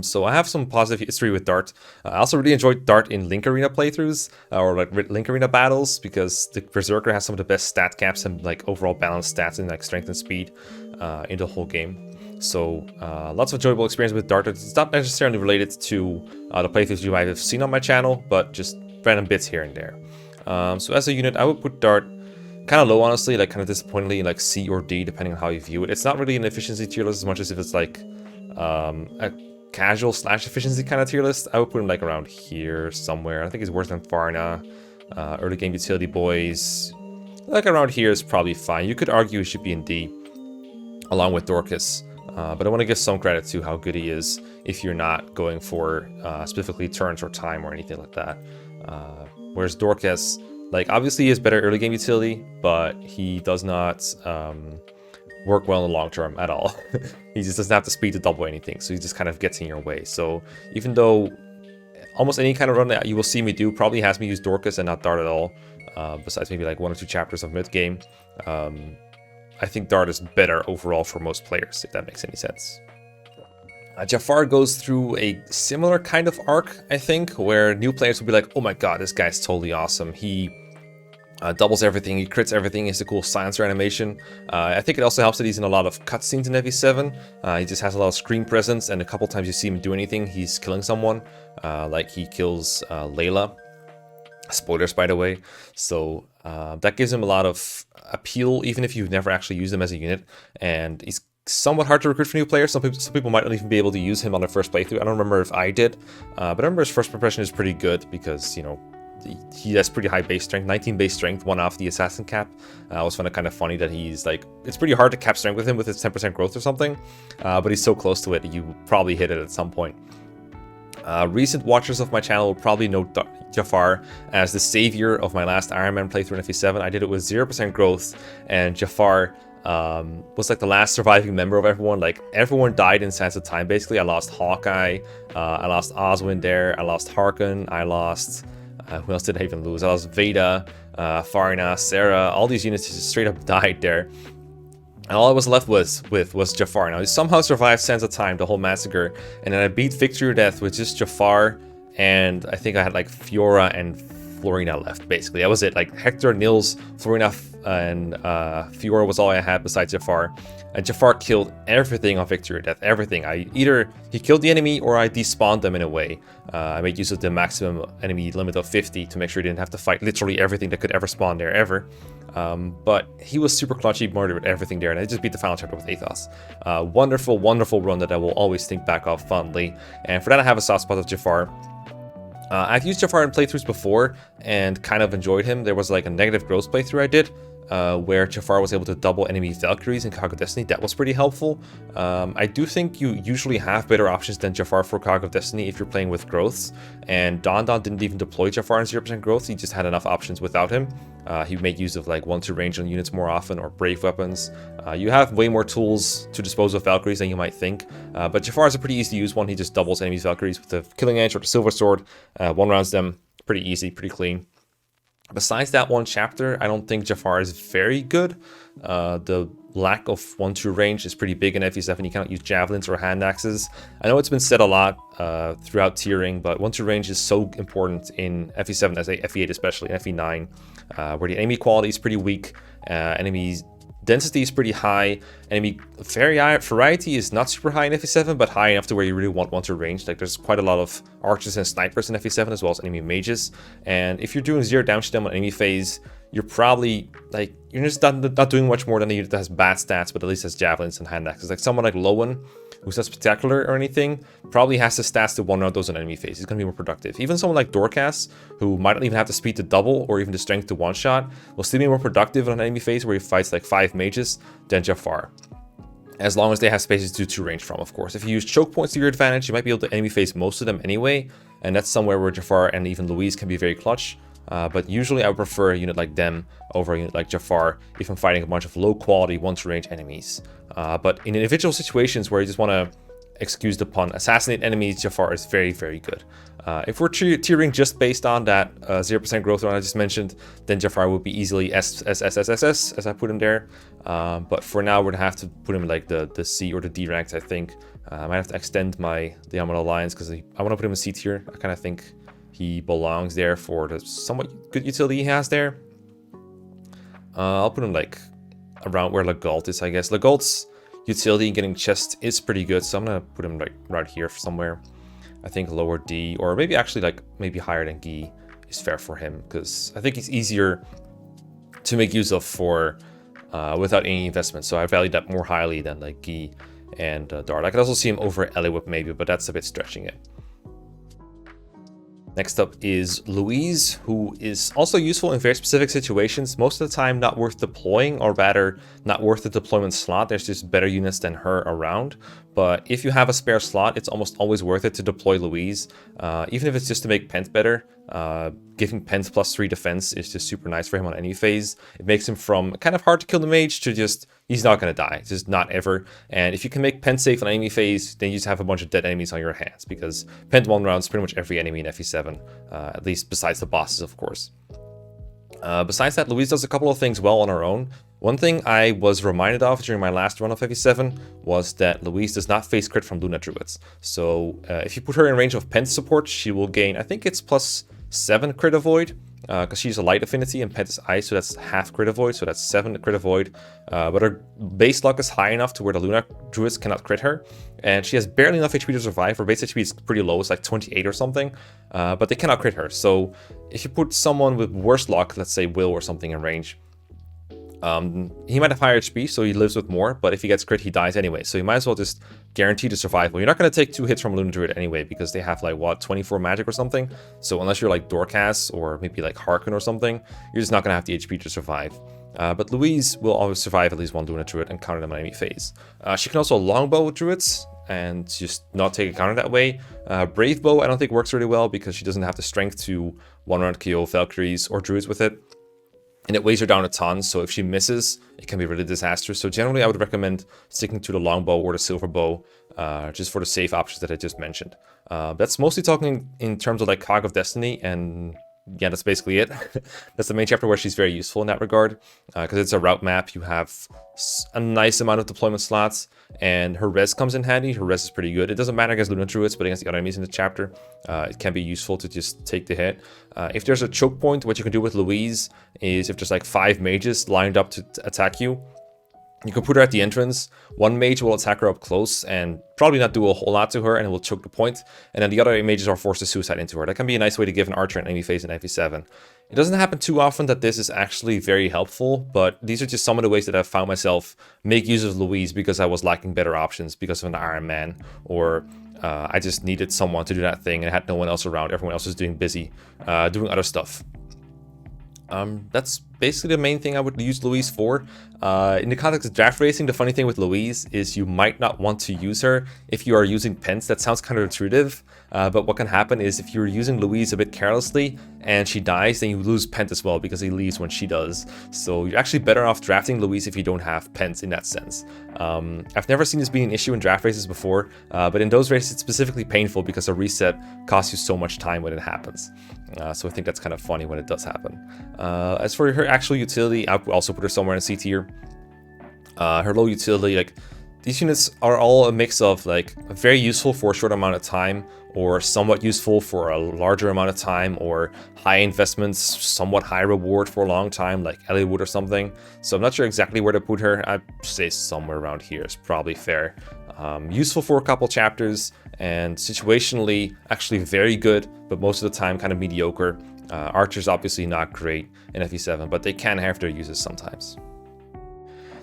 So I have some positive history with Dart. I also really enjoyed Dart in Link Arena playthroughs, or like Link Arena battles, because the Berserker has some of the best stat caps and like overall balanced stats in like strength and speed in the whole game. So lots of enjoyable experience with Dart. It's not necessarily related to the playthroughs you might have seen on my channel, but just random bits here and there. So as a unit, I would put Dart kind of low, honestly, like kind of disappointingly in like C or D, depending on how you view it. It's not really an efficiency tier list as much as if it's like a casual / efficiency kind of tier list. I would put him like around here somewhere. I think he's worse than Farna. Early game utility boys, like around here is probably fine. You could argue he should be in D along with Dorcas, but I want to give some credit to how good he is if you're not going for specifically turns or time or anything like that. Whereas Dorcas, like, obviously he has better early game utility, but he does not work well in the long term at all. He just doesn't have the speed to double anything, so he just kind of gets in your way. So even though almost any kind of run that you will see me do probably has me use Dorcas and not Dart at all, besides maybe like 1 or 2 chapters of mid game, I think Dart is better overall for most players, if that makes any sense. Jafar goes through a similar kind of arc, I think, where new players will be like, oh my god, this guy's totally awesome. He doubles everything, he crits everything, he has a cool silencer animation. I think it also helps that he's in a lot of cutscenes in FE7. He just has a lot of screen presence, and a couple times you see him do anything, he's killing someone. Like he kills Layla. Spoilers, by the way. So that gives him a lot of appeal, even if you've never actually used him as a unit. And he's somewhat hard to recruit for new players. Some people might not even be able to use him on their first playthrough. I don't remember if I did, but I remember his first impression is pretty good because, you know, he has pretty high base strength, 19 base strength, 1 off the assassin cap. I always found it kind of funny that he's like, it's pretty hard to cap strength with him with his 10% growth or something, but he's so close to it, you probably hit it at some point. Recent watchers of my channel will probably know Jafar as the savior of my last Iron Man playthrough in FE7. I did it with 0% growth, and Jafar was like the last surviving member of everyone. Like, everyone died in Sands of Time, basically. I lost Hawkeye, I lost Oswin there, I lost Harkon, I lost... who else did I even lose? I lost Veda, Farina, Sarah. All these units just straight up died there. And all I was left with was Jafar. Now, he somehow survived Sands of Time, the whole massacre. And then I beat Victory or Death with just Jafar. And I think I had like Fiora and Florina left, basically. That was it. Like Hector, Nils, Florina, and Fiora was all I had besides Jafar. And Jafar killed everything on Victory or Death, everything. Either he killed the enemy or I despawned them in a way. I made use of the maximum enemy limit of 50 to make sure he didn't have to fight literally everything that could ever spawn there ever. But he was super clutch, he murdered everything there, and I just beat the final chapter with Athos. Wonderful, wonderful run that I will always think back of fondly. And for that I have a soft spot of Jafar. I've used Jafar in playthroughs before and kind of enjoyed him. There was like a negative growth playthrough I did, where Jafar was able to double enemy Valkyries in Cog of Destiny. That was pretty helpful. I do think you usually have better options than Jafar for Cog of Destiny if you're playing with growths, and Don didn't even deploy Jafar in 0% growth. He just had enough options without him. He made use of like 1-2 range on units more often, or brave weapons. You have way more tools to dispose of Valkyries than you might think, but Jafar is a pretty easy to use one. He just doubles enemies Valkyries with the Killing Edge or the Silver Sword, one-rounds them. Pretty easy, pretty clean. Besides that one chapter, I don't think Jafar is very good. The lack of 1-2 range is pretty big in FE7. You cannot use javelins or hand axes. I know it's been said a lot throughout tiering, but 1-2 range is so important in FE7, as FE8 especially, and FE9, where the enemy quality is pretty weak, enemy density is pretty high, enemy variety is not super high in FE7, but high enough to where you really want 1-2 range. Like there's quite a lot of archers and snipers in FE7, as well as enemy mages, and if you're doing 0 damage to them on enemy phase, you're probably like, you're just not doing much more than a unit that has bad stats, but at least has javelins and hand axes. Like someone like Lowen, who's not spectacular or anything, probably has the stats to one-round those on enemy phase. He's going to be more productive. Even someone like Dorcas, who might not even have the speed to double or even the strength to one-shot, will still be more productive on an enemy phase where he fights like 5 mages than Jafar. As long as they have spaces to 2 range from, of course. If you use choke points to your advantage, you might be able to enemy phase most of them anyway, and that's somewhere where Jafar and even Louise can be very clutch. But usually I would prefer a unit like them over a unit like Jafar if I'm fighting a bunch of low-quality 1-2 range enemies. But in individual situations where you just want to, excuse the pun, assassinate enemies, Jafar is very, very good. If we're tiering just based on that 0% growth run I just mentioned, then Jafar would be easily S, as I put him there. But for now, we're going to have to put him in like the C or the D ranks, I think. I might have to extend the Yamato Alliance because I want to put him in C tier. I kind of think he belongs there for the somewhat good utility he has there. I'll put him like around where Legault is, I guess. Legault's utility in getting chest is pretty good, so I'm gonna put him like right here somewhere. I think lower D, or maybe actually like maybe higher than Guy is fair for him, because I think he's easier to make use of for without any investment. So I value that more highly than like Guy and Dart. I could also see him over Eliwip maybe, but that's a bit stretching it. Next up is Louise, who is also useful in very specific situations. Most of the time not worth deploying, or rather not worth the deployment slot. There's just better units than her around. But if you have a spare slot, it's almost always worth it to deploy Louise. Even if it's just to make Pent better. Giving Pent +3 defense is just super nice for him on any phase. It makes him from kind of hard to kill the mage to just, he's not going to die. It's just not ever. And if you can make Pent safe on enemy phase, then you just have a bunch of dead enemies on your hands, because Pent one-rounds pretty much every enemy in FE7, at least besides the bosses, of course. Besides that, Louise does a couple of things well on her own. One thing I was reminded of during my last run of FE7 was that Louise does not face crit from Luna Druids. So if you put her in range of Pent support, she will gain, I think it's +7 crit avoid, because she's a light affinity and Pent is ice, so that's half crit avoid, so that's 7 crit avoid. But her base luck is high enough to where the Luna Druids cannot crit her, and she has barely enough HP to survive. Her base HP is pretty low, it's like 28 or something, but they cannot crit her. So if you put someone with worse luck, let's say Will or something in range, he might have higher HP, so he lives with more, but if he gets crit, he dies anyway. So you might as well just guarantee the survival. You're not going to take 2 hits from Luna Druid anyway, because they have like, what, 24 magic or something? So unless you're like Dorcas or maybe like Harkin or something, you're just not going to have the HP to survive. But Louise will always survive at least one Luna Druid and counter them on enemy phase. She can also longbow with Druids and just not take a counter that way. Brave Bow I don't think works really well, because she doesn't have the strength to one-round KO Valkyries or Druids with it. And it weighs her down a ton, so if she misses, it can be really disastrous. So generally, I would recommend sticking to the longbow or the silver bow, just for the safe options that I just mentioned. That's mostly talking in terms of like Cog of Destiny and yeah, that's basically it. That's the main chapter where she's very useful in that regard, because it's a route map. You have a nice amount of deployment slots, and her res comes in handy. Her res is pretty good. It doesn't matter against Luna Druids, but against the other enemies in the chapter, it can be useful to just take the hit. If there's a choke point, what you can do with Louise is if there's like 5 mages lined up to attack you, you can put her at the entrance. One mage will attack her up close and probably not do a whole lot to her, and it will choke the point. And then the other mages are forced to suicide into her. That can be a nice way to give an archer an enemy phase in FE7. It doesn't happen too often that this is actually very helpful, but these are just some of the ways that I've found myself make use of Louise because I was lacking better options because of an Iron Man, or I just needed someone to do that thing and I had no one else around. Everyone else was doing doing other stuff. That's basically the main thing I would use Louise for. In the context of draft racing, the funny thing with Louise is you might not want to use her if you are using Pence. That sounds counterintuitive, but what can happen is if you're using Louise a bit carelessly and she dies, then you lose Pence as well because he leaves when she does. So you're actually better off drafting Louise if you don't have Pence in that sense. I've never seen this being an issue in draft races before, but in those races it's specifically painful because a reset costs you so much time when it happens. So I think that's kind of funny when it does happen. As for her actual utility, I would also put her somewhere in C tier. Her low utility, like, these units are all a mix of like very useful for a short amount of time, or somewhat useful for a larger amount of time, or high investments, somewhat high reward for a long time, like Elliewood or something. So I'm not sure exactly where to put her. I'd say somewhere around here is probably fair. Useful for a couple chapters, and situationally actually very good, but most of the time kind of mediocre. Archer's obviously not great in FE7, but they can have their uses sometimes.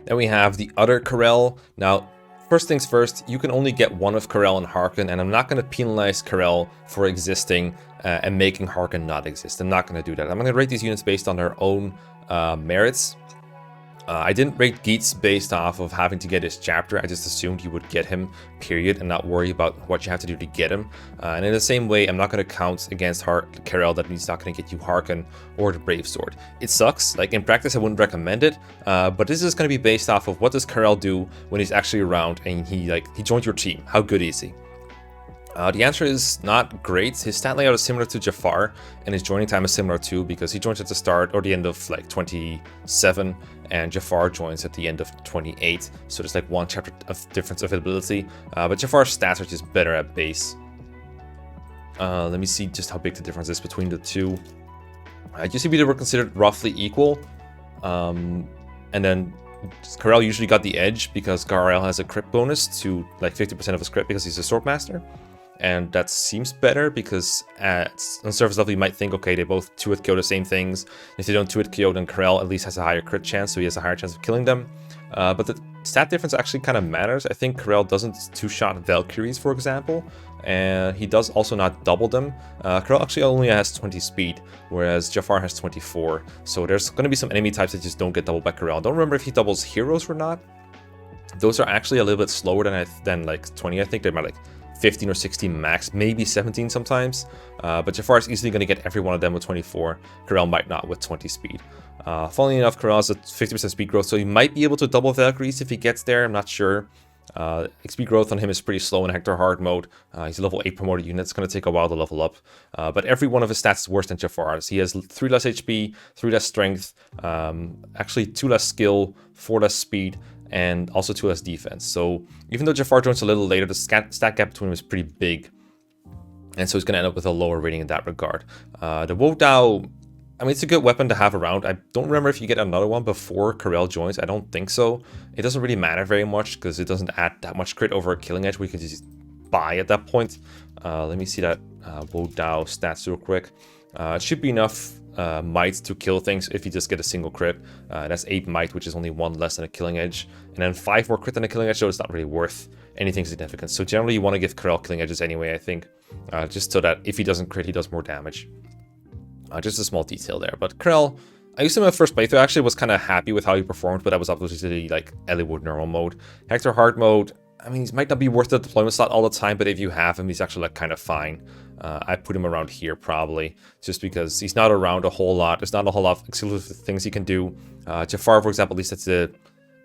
Then we have the other Karel. Now, first things first, you can only get one of Karel and Harken, and I'm not going to penalize Karel for existing and making Harken not exist. I'm not going to do that. I'm going to rate these units based on their own merits. I didn't rate Geets based off of having to get his chapter. I just assumed you would get him, period, and not worry about what you have to do to get him. And in the same way, I'm not going to count against Karel that he's not going to get you Harken or the Brave Sword. It sucks. Like, in practice, I wouldn't recommend it, but this is going to be based off of what does Karel do when he's actually around and he joined your team. How good is he? The answer is not great. His stat layout is similar to Jafar, and his joining time is similar too, because he joins at the start or the end of like 27, and Jafar joins at the end of 28. So there's like 1 chapter of difference of ability, but Jafar's stats are just better at base. Let me see just how big the difference is between the two. UCB they were considered roughly equal, and then Karel usually got the edge because Karel has a crit bonus to like 50% of his crit because he's a Swordmaster. And that seems better because on surface level you might think, okay, they both 2-hit KO the same things. If they don't 2-hit KO, then Karel at least has a higher crit chance, so he has a higher chance of killing them. But the stat difference actually kind of matters. I think Karel doesn't 2-shot Valkyries, for example, and he does also not double them. Karel actually only has 20 speed, whereas Jafar has 24. So there's going to be some enemy types that just don't get doubled by Karel. I don't remember if he doubles heroes or not. Those are actually a little bit slower than like 20. I think they're about like 15 or 16 max, maybe 17 sometimes. But Jafar is easily going to get every one of them with 24. Karel might not with 20 speed. Funnily enough, Karel has a 50% speed growth, so he might be able to double Valkyries if he gets there. I'm not sure. XP growth on him is pretty slow in Hector Hard mode. He's a level 8 promoted unit. It's going to take a while to level up. But every one of his stats is worse than Jafar's. He has 3 less HP, 3 less strength, actually 2 less skill, 4 less speed, and also 2 less defense. So even though Jafar joins a little later, the stat gap between them is pretty big. And so he's going to end up with a lower rating in that regard. The Wo Dao, I mean, it's a good weapon to have around. I don't remember if you get another one before Karel joins. I don't think so. It doesn't really matter very much because it doesn't add that much crit over a killing edge. We can just buy at that point. Let me see that Wo Dao stats real quick. It should be enough might to kill things if you just get a single crit. That's 8 might, which is only 1 less than a killing edge. And then 5 more crit than a killing edge, so it's not really worth anything significant. So generally you want to give Karel killing edges anyway, I think. Just so that if he doesn't crit, he does more damage. Just a small detail there. But Karel, I used him in my first playthrough. I actually was kind of happy with how he performed, but that was obviously like Elliewood normal mode. Hector Hard mode, I mean, he might not be worth the deployment slot all the time, but if you have him, he's actually like kind of fine. I put him around here probably, just because he's not around a whole lot. There's not a whole lot of exclusive things he can do. Jafar, for example, at least that's the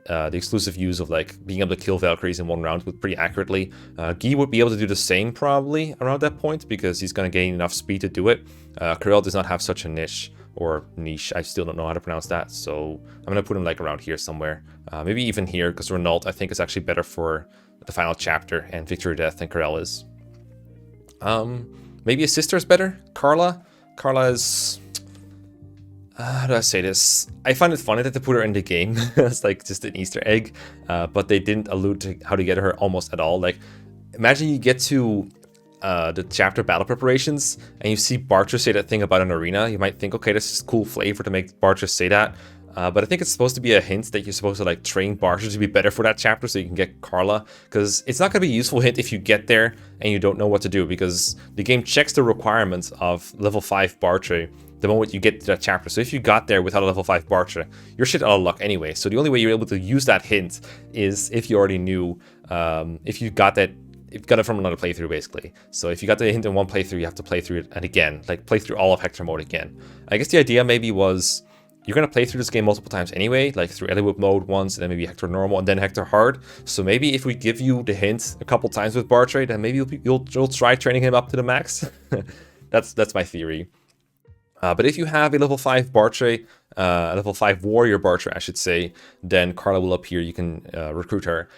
the exclusive use of like being able to kill Valkyries in one round with pretty accurately. Guy would be able to do the same probably around that point because he's going to gain enough speed to do it. Corel does not have such a niche, or niche, I still don't know how to pronounce that, so I'm going to put him like around here somewhere. Maybe even here, because Renault I think is actually better for the final chapter and Victory or Death than Corel is. Maybe his sister is better? Carla? Carla is... how do I say this? I find it funny that they put her in the game. It's like just an Easter egg, but they didn't allude to how to get her almost at all. Like, imagine you get to the chapter battle preparations and you see Bartra say that thing about an arena. You might think, okay, this is cool flavor to make Bartra say that. But I think it's supposed to be a hint that you're supposed to like train Bartra to be better for that chapter so you can get Carla. Because it's not going to be a useful hint if you get there and you don't know what to do, because the game checks the requirements of level 5 Bartra the moment you get to that chapter. So if you got there without a level 5 Bartra, you're shit out of luck anyway. So the only way you're able to use that hint is if you already knew, if you got that, if you got it from another playthrough basically. So if you got the hint in one playthrough, you have to play through it again, like play through all of Hector mode again. I guess the idea maybe was you're going to play through this game multiple times anyway, like through Eliwood mode once, and then maybe Hector normal, and then Hector hard. So maybe if we give you the hint a couple times with Bartra, then maybe you'll try training him up to the max. That's my theory. But if you have a level 5 Bartra, a level 5 Warrior Bartra, I should say, then Carla will appear. You can recruit her.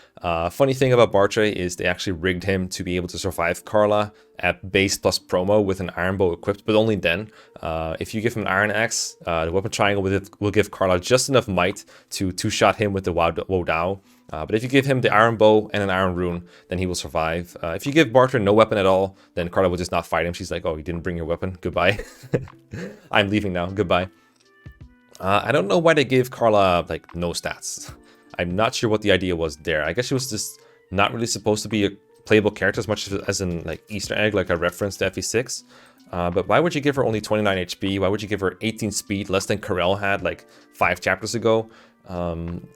Funny thing about Bartra is they actually rigged him to be able to survive Carla at base plus promo with an iron bow equipped, but only then. If you give him an iron axe, the weapon triangle with it will give Carla just enough might to two-shot him with the Wo Dao. But if you give him the iron bow and an iron rune, then he will survive. If you give Bartra no weapon at all, then Carla will just not fight him. She's like, oh, you didn't bring your weapon. Goodbye. I'm leaving now. Goodbye. I don't know why they gave Carla, like, no stats. I'm not sure what the idea was there. I guess she was just not really supposed to be a playable character as much as in, like, Easter egg, like a reference to FE6. But why would you give her only 29 HP? Why would you give her 18 speed, less than Corel had, like, 5 chapters ago?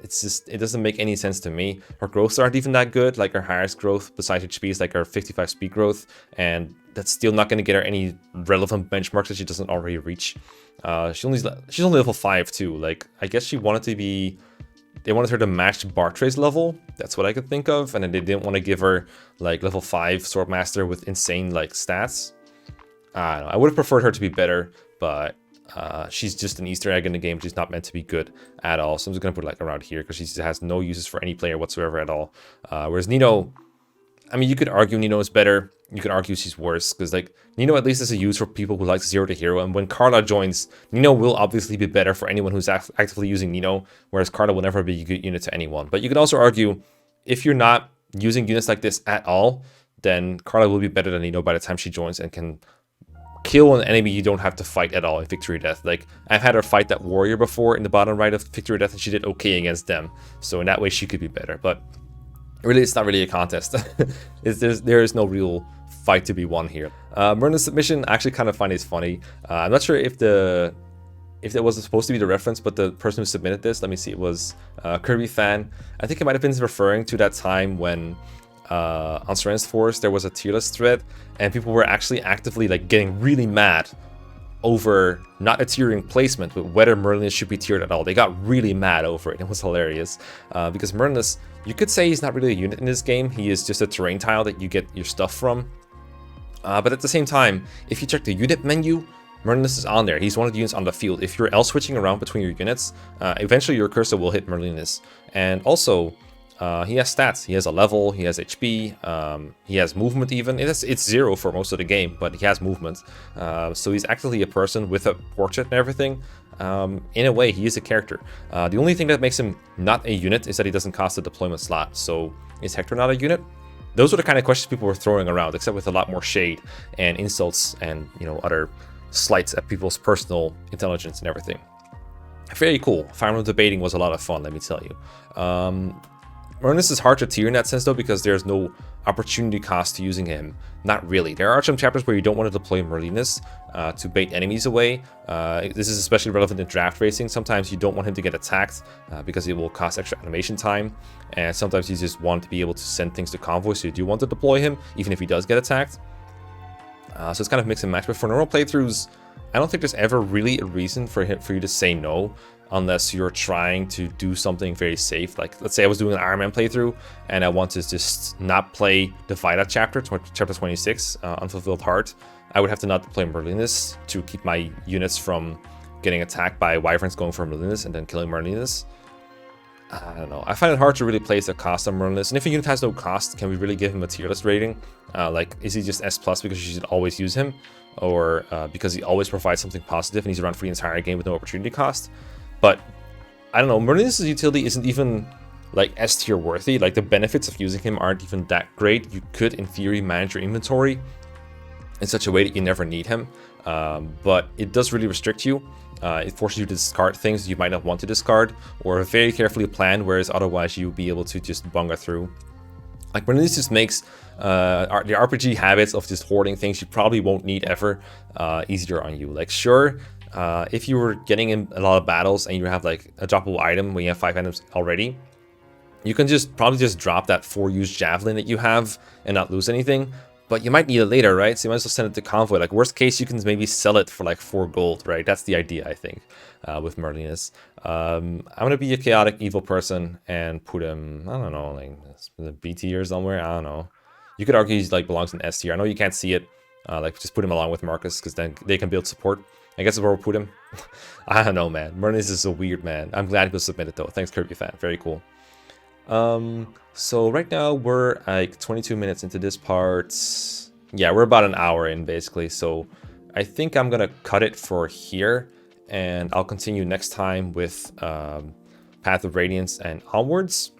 It's just, it doesn't make any sense to me. Her growths aren't even that good. Like, her highest growth besides HP is like her 55 speed growth, and that's still not going to get her any relevant benchmarks that she doesn't already reach. She's only level 5 too. Like, I guess she wanted to be, they wanted her to match Bartra's level. That's what I could think of, and then they didn't want to give her like level 5 Swordmaster with insane like stats. I don't know. I would have preferred her to be better, but she's just an Easter egg in the game. She's not meant to be good at all. So I'm just going to put it like around here because she has no uses for any player whatsoever at all. Whereas Nino, I mean, you could argue Nino is better. You could argue she's worse because like Nino at least is a use for people who like zero to hero. And when Carla joins, Nino will obviously be better for anyone who's actively using Nino, whereas Carla will never be a good unit to anyone. But you could also argue if you're not using units like this at all, then Carla will be better than Nino by the time she joins and can kill an enemy you don't have to fight at all in Victory or Death. Like, I've had her fight that warrior before in the bottom right of Victory or Death, and she did okay against them. So in that way, she could be better. But really, it's not really a contest. There is no real fight to be won here. Myrna's submission, I actually kind of find it funny. I'm not sure if that was supposed to be the reference, but the person who submitted this, let me see, it was Kirby Fan. I think it might have been referring to that time when on Seren's Force there was a tier list thread and people were actually actively like getting really mad over not a tiering placement but whether Merlinus should be tiered at all. They got really mad over it. It was hilarious because Merlinus, you could say he's not really a unit in this game. He is just a terrain tile that you get your stuff from, but at the same time, if you check the unit menu, Merlinus is on there. He's one of the units on the field. If you're L switching around between your units, eventually your cursor will hit Merlinus. And also he has stats. He has a level, he has HP, he has movement even. It's 0 for most of the game, but he has movement. So he's actually a person with a portrait and everything. In a way, he is a character. The only thing that makes him not a unit is that he doesn't cost a deployment slot. So is Hector not a unit? Those are the kind of questions people were throwing around, except with a lot more shade and insults and, you know, other slights at people's personal intelligence and everything. Very cool. Fire Emblem debating was a lot of fun, let me tell you. Merlinus is hard to tier in that sense though, because there's no opportunity cost to using him. Not really. There are some chapters where you don't want to deploy Merlinus to bait enemies away. This is especially relevant in draft racing. Sometimes you don't want him to get attacked because it will cost extra animation time. And sometimes you just want to be able to send things to convoy, so you do want to deploy him, even if he does get attacked. So it's kind of mix and match. But for normal playthroughs, I don't think there's ever really a reason for you to say no unless you're trying to do something very safe. Like, let's say I was doing an Iron Man playthrough and I want to just not play the Vita chapter 26, Unfulfilled Heart. I would have to not play Merlinus to keep my units from getting attacked by wyverns going for Merlinus and then killing Merlinus. I don't know. I find it hard to really place a cost on Merlinus. And if a unit has no cost, can we really give him a tier list rating? Like, is he just S+ because you should always use him? Or because he always provides something positive and he's around for the entire game with no opportunity cost? But, I don't know. Merlinus' utility isn't even, like, S tier worthy. Like, the benefits of using him aren't even that great. You could, in theory, manage your inventory in such a way that you never need him. But it does really restrict you. It forces you to discard things you might not want to discard, or very carefully plan, whereas otherwise you'll be able to just bunga through. Like, Merlinus just makes the RPG habits of just hoarding things you probably won't need ever easier on you. Like, sure, if you were getting in a lot of battles and you have like a droppable item when you have 5 items already, you can probably just drop that 4-use javelin that you have and not lose anything. But you might need it later, right? So you might as well send it to Convoy. Like, worst case, you can maybe sell it for like 4 gold, right? That's the idea, I think, with Merlinus. I'm gonna be a chaotic evil person and put him, I don't know, like the B tier somewhere. I don't know. You could argue he like belongs in S tier. I know you can't see it. Like, just put him along with Marcus, because then they can build support. I guess that's where we'll put him. I don't know, man. Merlinus is a weird man. I'm glad he was submitted though. Thanks, Kirby fan. Very cool. So right now we're like 22 minutes into this part. Yeah, we're about an hour in basically. So I think I'm gonna cut it for here, and I'll continue next time with Path of Radiance and onwards.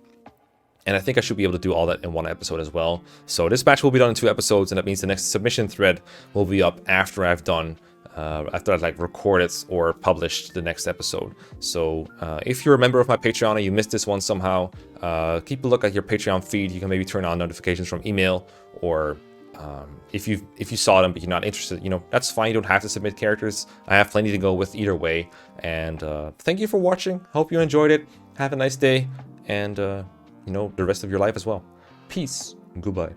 And I think I should be able to do all that in one episode as well. So this batch will be done in 2 episodes, and that means the next submission thread will be up after I've done after I've like recorded or published the next episode. So if you're a member of my Patreon and you missed this one somehow, keep a look at your Patreon feed. You can maybe turn on notifications from email, or if you saw them but you're not interested, you know, that's fine. You don't have to submit characters. I have plenty to go with either way. And thank you for watching. Hope you enjoyed it. Have a nice day, and you know, the rest of your life as well. Peace and goodbye.